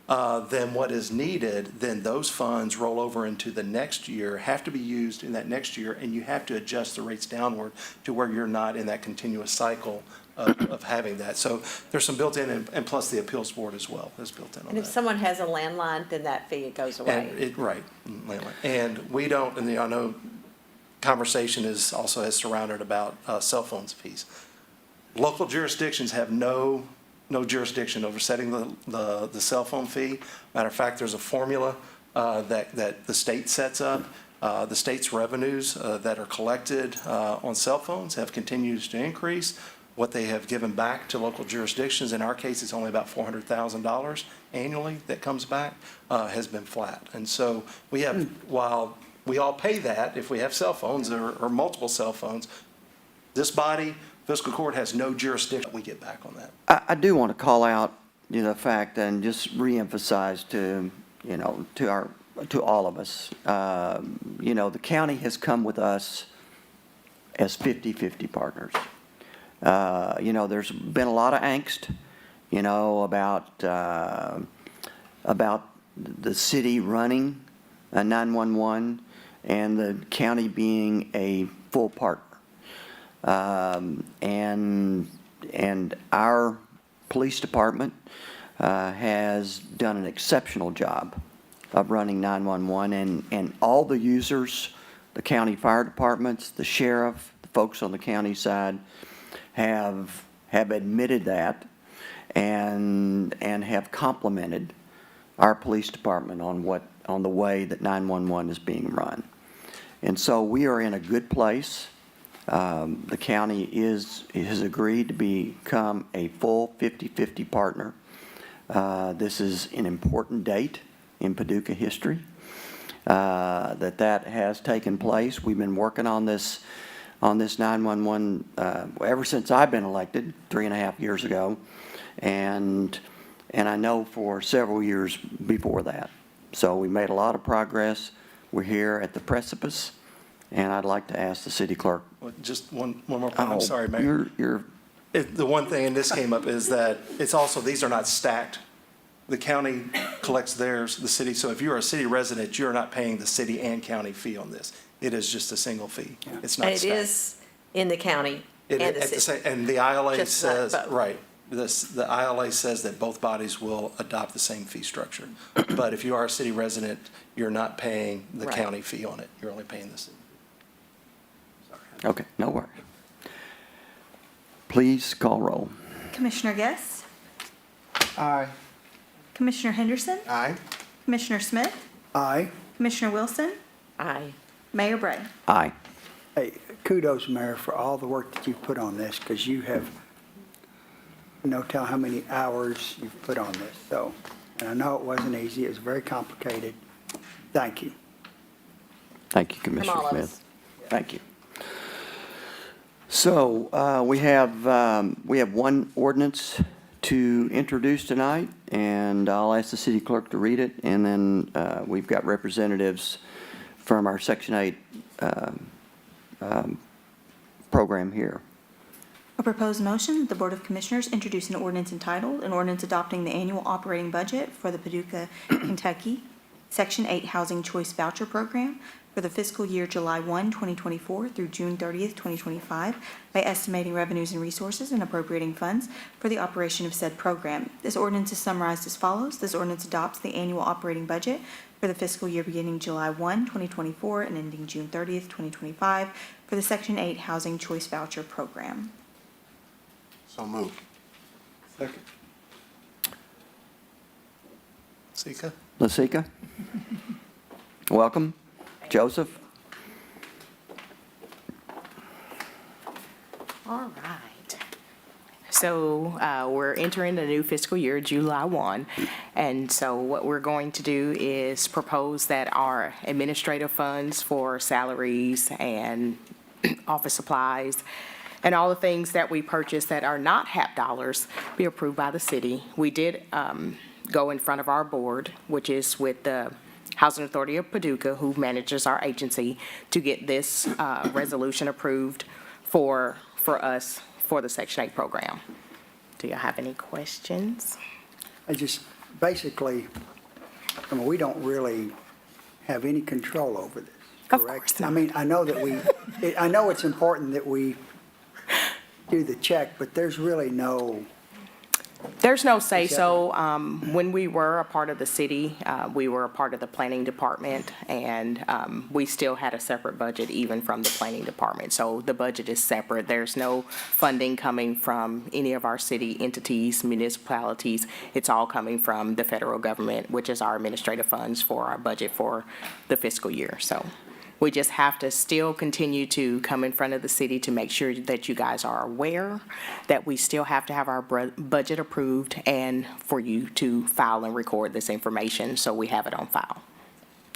than what is needed, then those funds roll over into the next year, have to be used in that next year, and you have to adjust the rates downward to where you're not in that continuous cycle of having that. So there's some built in, and plus the appeals board as well is built in on that. And if someone has a landline, then that fee goes away. And right, landline. And we don't, and I know conversation is also has surrounded about cell phones fees. Local jurisdictions have no no jurisdiction over setting the cell phone fee. Matter of fact, there's a formula that the state sets up. The state's revenues that are collected on cell phones have continued to increase. What they have given back to local jurisdictions, in our case, it's only about $400,000 annually that comes back, has been flat. And so we have, while we all pay that if we have cell phones or multiple cell phones, this body, fiscal court, has no jurisdiction. We get back on that. I do want to call out, the fact and just reemphasize to, to all of us, the county has come with us as 50-50 partners. There's been a lot of angst, about the city running 911 and the county being a full partner. And our police department has done an exceptional job of running 911, and all the users, the county fire departments, the sheriff, the folks on the county side have admitted that and have complimented our police department on the way that 911 is being run. And so we are in a good place. The county has agreed to become a full 50-50 partner. This is an important date in Paducah history that has taken place. We've been working on this 911 ever since I've been elected 3.5 years ago, and I know for several years before that. So we made a lot of progress. We're here at the precipice, and I'd like to ask the city clerk. Just one more point. I'm sorry, Mayor. You're The one thing, and this came up, is that it's also, these are not stacked. The county collects theirs, the city. So if you're a city resident, you're not paying the city and county fee on this. It is just a single fee. It's not And it stacked. is in the county and the city. And the ILA Just not says, both. right, the ILA says that both bodies will adopt the same fee structure. But if you are a city resident, you're not paying the Right. county fee on it. You're only paying the city. okay. No worries. Please call roll. Commissioner Guess? Aye. Commissioner Henderson? Aye. Commissioner Smith? Aye. Commissioner Wilson? Aye. Mayor Bray? Aye. Hey, kudos, Mayor, for all the work that you've put on this, because you have no tell how many hours you've put on this. So, and I know it wasn't easy. It was very complicated. Thank you. Thank you, Commissioner all of Smith. us. Thank you. So we have one ordinance to introduce tonight, and I'll ask the city clerk to read it, and then we've got representatives from our Section 8 program here. A proposed motion that the Board of Commissioners introduce an ordinance entitled, an ordinance adopting the annual operating budget for the Paducah, Kentucky, Section 8 Housing Choice Voucher Program for the fiscal year July 1, 2024 through June 30th, 2025, by estimating revenues and resources and appropriating funds for the operation of said program. This ordinance is summarized as follows. This ordinance adopts the annual operating budget for the fiscal year beginning July 1, 2024 and ending June 30th, 2025 for the Section 8 Housing Choice Voucher Program. So moved. Second. Sika? Lasika? Welcome. Joseph? All right. So we're entering the new fiscal year, July 1. And so what we're going to do is propose that our administrative funds for salaries and office supplies and all the things that we purchase that are not HAP dollars be approved by the city. We did go in front of our board, which is with the Housing Authority of Paducah, who manages our agency, to get this resolution approved for us for the Section 8 program. Do you have any questions? I just, basically, we don't really have any control over this, Of correct? course not. I mean, I know that I know it's important that we do the check, but there's really no There's no say-so. When we were a part of the city, we were a part of the planning department, and we still had a separate budget even from the planning department. So the budget is separate. There's no funding coming from any of our city entities, municipalities. It's all coming from the federal government, which is our administrative funds for our budget for the fiscal year. So we just have to still continue to come in front of the city to make sure that you guys are aware that we still have to have our budget approved and for you to file and record this information so we have it on file.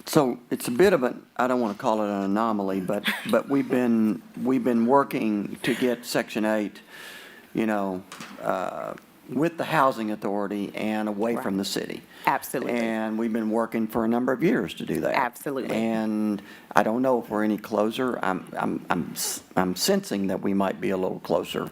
So it's a bit of an, I don't want to call it an anomaly, but we've been working to get Section 8, with the housing authority and away from the city. Absolutely. And we've been working for a number of years to do that. Absolutely. And I don't know if we're any closer. I'm sensing that we might be a little closer.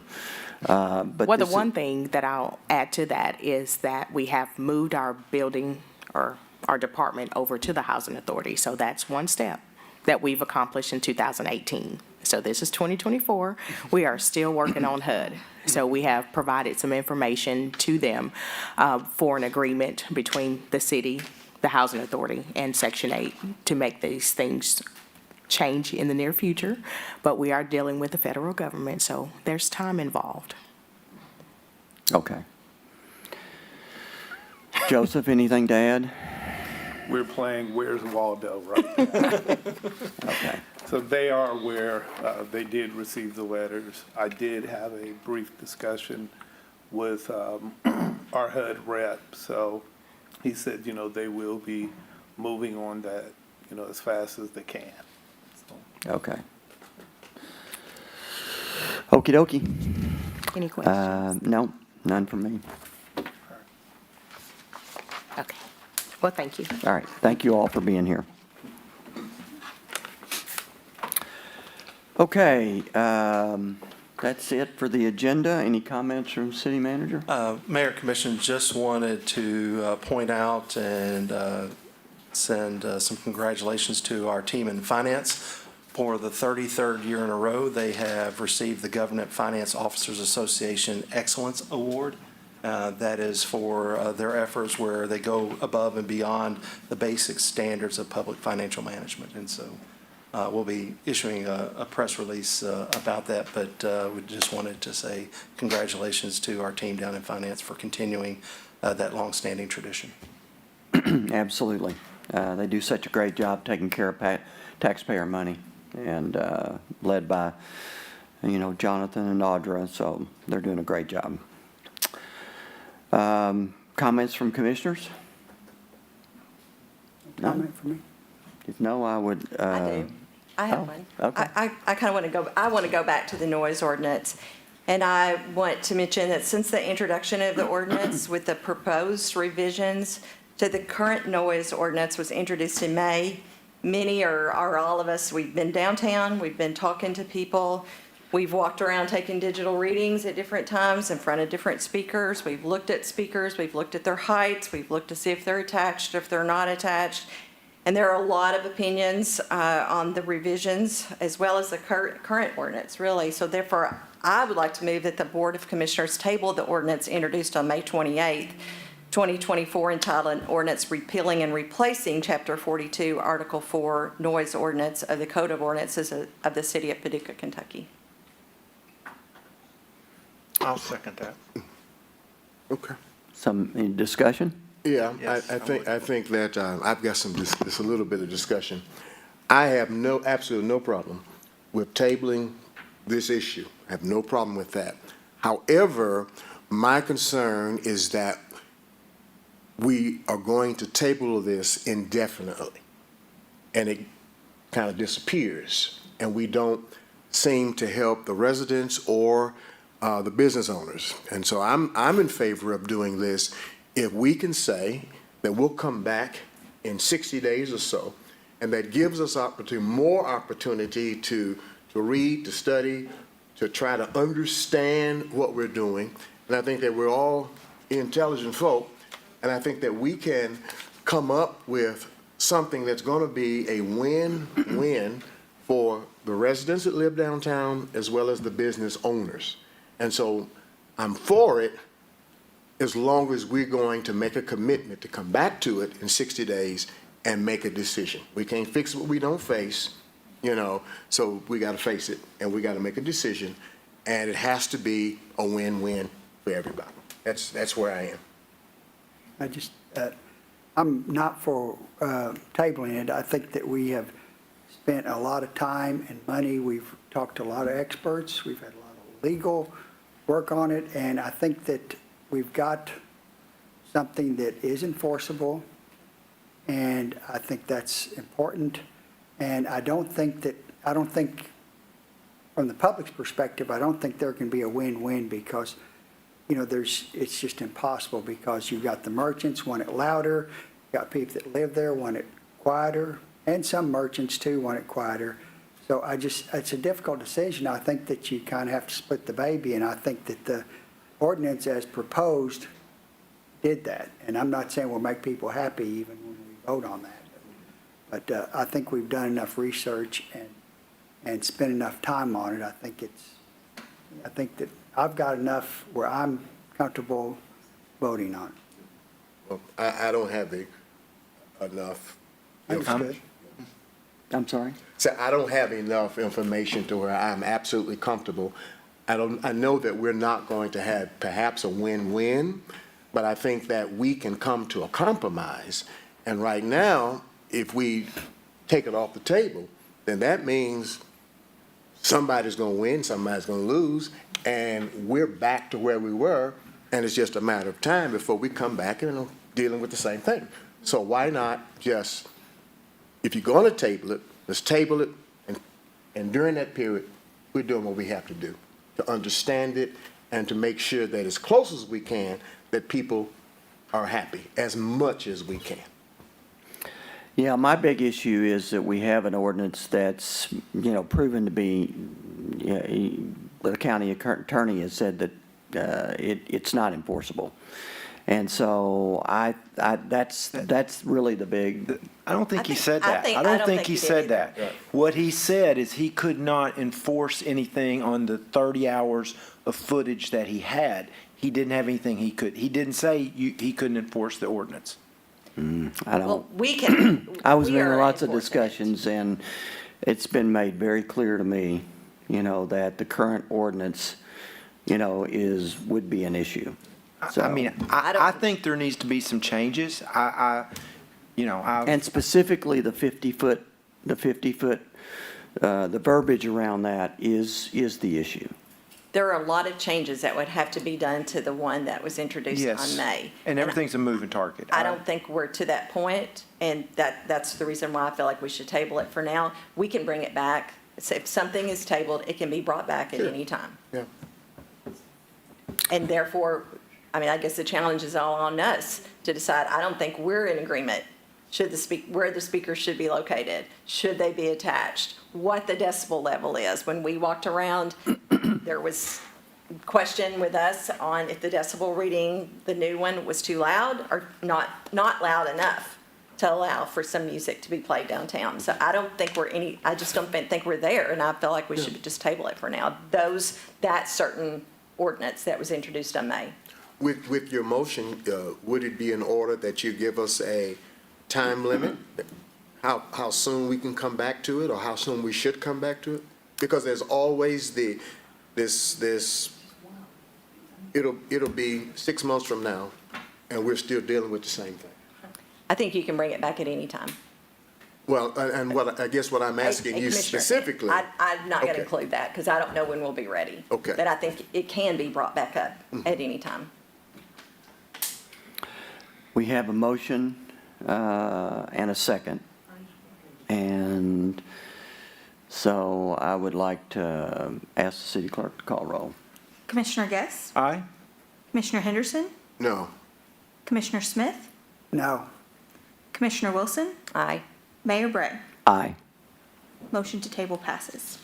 But Well, the one thing that I'll add to that is that we have moved our building or our department over to the housing authority. So that's one step that we've accomplished in 2018. So this is 2024. We are still working on HUD. So we have provided some information to them for an agreement between the city, the housing authority, and Section 8 to make these things change in the near future. But we are dealing with the federal government, so there's time involved. Okay. Joseph, anything to add? We're playing Where's Waldo right now. Okay. So they are aware, they did receive the letters. I did have a brief discussion with our HUD rep, so he said, they will be moving on that, as fast as they can. So. Okay. Okey dokey. Any questions? No, none from me. Okay. Well, thank you. All right, thank you all for being here. Okay, that's it for the agenda. Any comments from city manager? Mayor, Commission, just wanted to point out and send some congratulations to our team in finance. For the 33rd year in a row, they have received the Government Finance Officers Association Excellence Award. That is for their efforts where they go above and beyond the basic standards of public financial management. And so we'll be issuing a press release about that, but we just wanted to say congratulations to our team down in finance for continuing that longstanding tradition. Absolutely. They do such a great job taking care of taxpayer money, and led by, Jonathan and Audra, so they're doing a great job. Comments from commissioners? Comment from me? If no, I would. I do. I have oh, one. okay. I kind of want to go back to the noise ordinance. And I want to mention that since the introduction of the ordinance with the proposed revisions to the current noise ordinance was introduced in May, many or all of us, we've been downtown, we've been talking to people, we've walked around taking digital readings at different times in front of different speakers. We've looked at speakers, we've looked at their heights, we've looked to see if they're attached, if they're not attached. And there are a lot of opinions on the revisions as well as the current ordinance, really. So therefore, I would like to move that the Board of Commissioners table the ordinance introduced on May 28th, 2024, entitled an ordinance repealing and replacing Chapter 42, Article 4, Noise Ordinance of the Code of Ordinances of the City of Paducah, Kentucky. I'll second that. Okay. Some discussion? Yeah, Yes, I think that I've got just a little bit of discussion. I have absolutely no problem with tabling this issue. I have no problem with that. However, my concern is that we are going to table this indefinitely, and it kind of disappears, and we don't seem to help the residents or the business owners. And so I'm in favor of doing this if we can say that we'll come back in 60 days or so, and that gives us more opportunity to read, to study, to try to understand what we're doing. And I think that we're all intelligent folk, and I think that we can come up with something that's going to be a win-win for the residents that live downtown as well as the business owners. And so I'm for it, as long as we're going to make a commitment to come back to it in 60 days and make a decision. We can't fix what we don't face, so we got to face it, and we got to make a decision, and it has to be a win-win for everybody. That's where I am. I'm not for tabling it. I think that we have spent a lot of time and money. We've talked to a lot of experts. We've had a lot of legal work on it, and I think that we've got something that is enforceable, and I think that's important. And I don't think, from the public's perspective, I don't think there can be a win-win because, it's just impossible because you've got the merchants want it louder, you've got people that live there want it quieter, and some merchants too want it quieter. So it's a difficult decision. I think that you kind of have to split the baby, and I think that the ordinance as proposed did that. And I'm not saying we'll make people happy even when we vote on that. But I think we've done enough research and spent enough time on it. I think that I've got enough where I'm comfortable voting on it. Well, I don't have enough. Understood. I'm sorry? So I don't have enough information to where I'm absolutely comfortable. I know that we're not going to have perhaps a win-win, but I think that we can come to a compromise. And right now, if we take it off the table, then that means somebody's going to win, somebody's going to lose, and we're back to where we were, and it's just a matter of time before we come back and dealing with the same thing. So why not just, if you're going to table it, let's table it, and during that period, we're doing what we have to do to understand it and to make sure that as close as we can, that people are happy as much as we can. Yeah, my big issue is that we have an ordinance that's, proven to be, the county attorney has said that it's not enforceable. And so that's really the big. I don't think he said I that. think- I I don't don't think think he he did said either. that. What he said is he could not enforce anything on the 30 hours of footage that he had. He didn't have anything he could. He didn't say he couldn't enforce the ordinance. I don't. Well, we can. I was we in are lots of enforcing it. discussions, and it's been made very clear to me, that the current ordinance, would be an issue. So, I mean, I think there needs to be some changes. and specifically the 50-foot, the verbiage around that is the issue. There are a lot of changes that would have to be done to the one that was introduced Yes. on May. And everything's a moving target. I don't think we're to that point, and that's the reason why I feel like we should table it for now. We can bring it back. So if something is tabled, it can be brought back at any time. Yeah. And therefore, I guess the challenge is all on us to decide. I don't think we're in agreement. Where the speakers should be located? Should they be attached? What the decibel level is? When we walked around, there was question with us on if the decibel reading, the new one, was too loud or not loud enough to allow for some music to be played downtown. So I don't think I just don't think we're there, and I feel like we should just table it for now. That certain ordinance that was introduced on May. With your motion, would it be in order that you give us a time limit? How soon we can come back to it, or how soon we should come back to it? Because there's always it'll be 6 months from now, and we're still dealing with the same thing. I think you can bring it back at any time. Well, and I guess what I'm asking you Commissioner, specifically. I'm not going to Okay. include that because I don't know when we'll be ready. Okay. But I think it can be brought back up at any time. We have a motion and a second. And so I would like to ask the city clerk to call roll. Commissioner Guess? Aye. Commissioner Henderson? No. Commissioner Smith? No. Commissioner Wilson? Aye. Mayor Bray? Aye. Motion to table passes.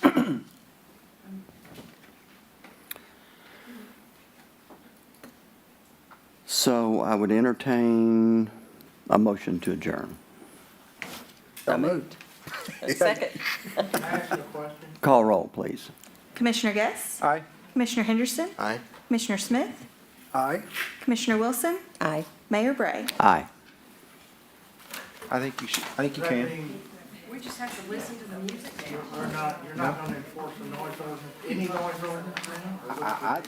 So I would entertain a motion to adjourn. So moved. Second. Call roll, please. Commissioner Guess? Aye. Commissioner Henderson? Aye. Commissioner Smith? Aye. Commissioner Wilson? Aye. Mayor Bray? Aye. I think you can. We just have to listen to the music. You're not gonna enforce the noise ordinance, any noise ordinance? I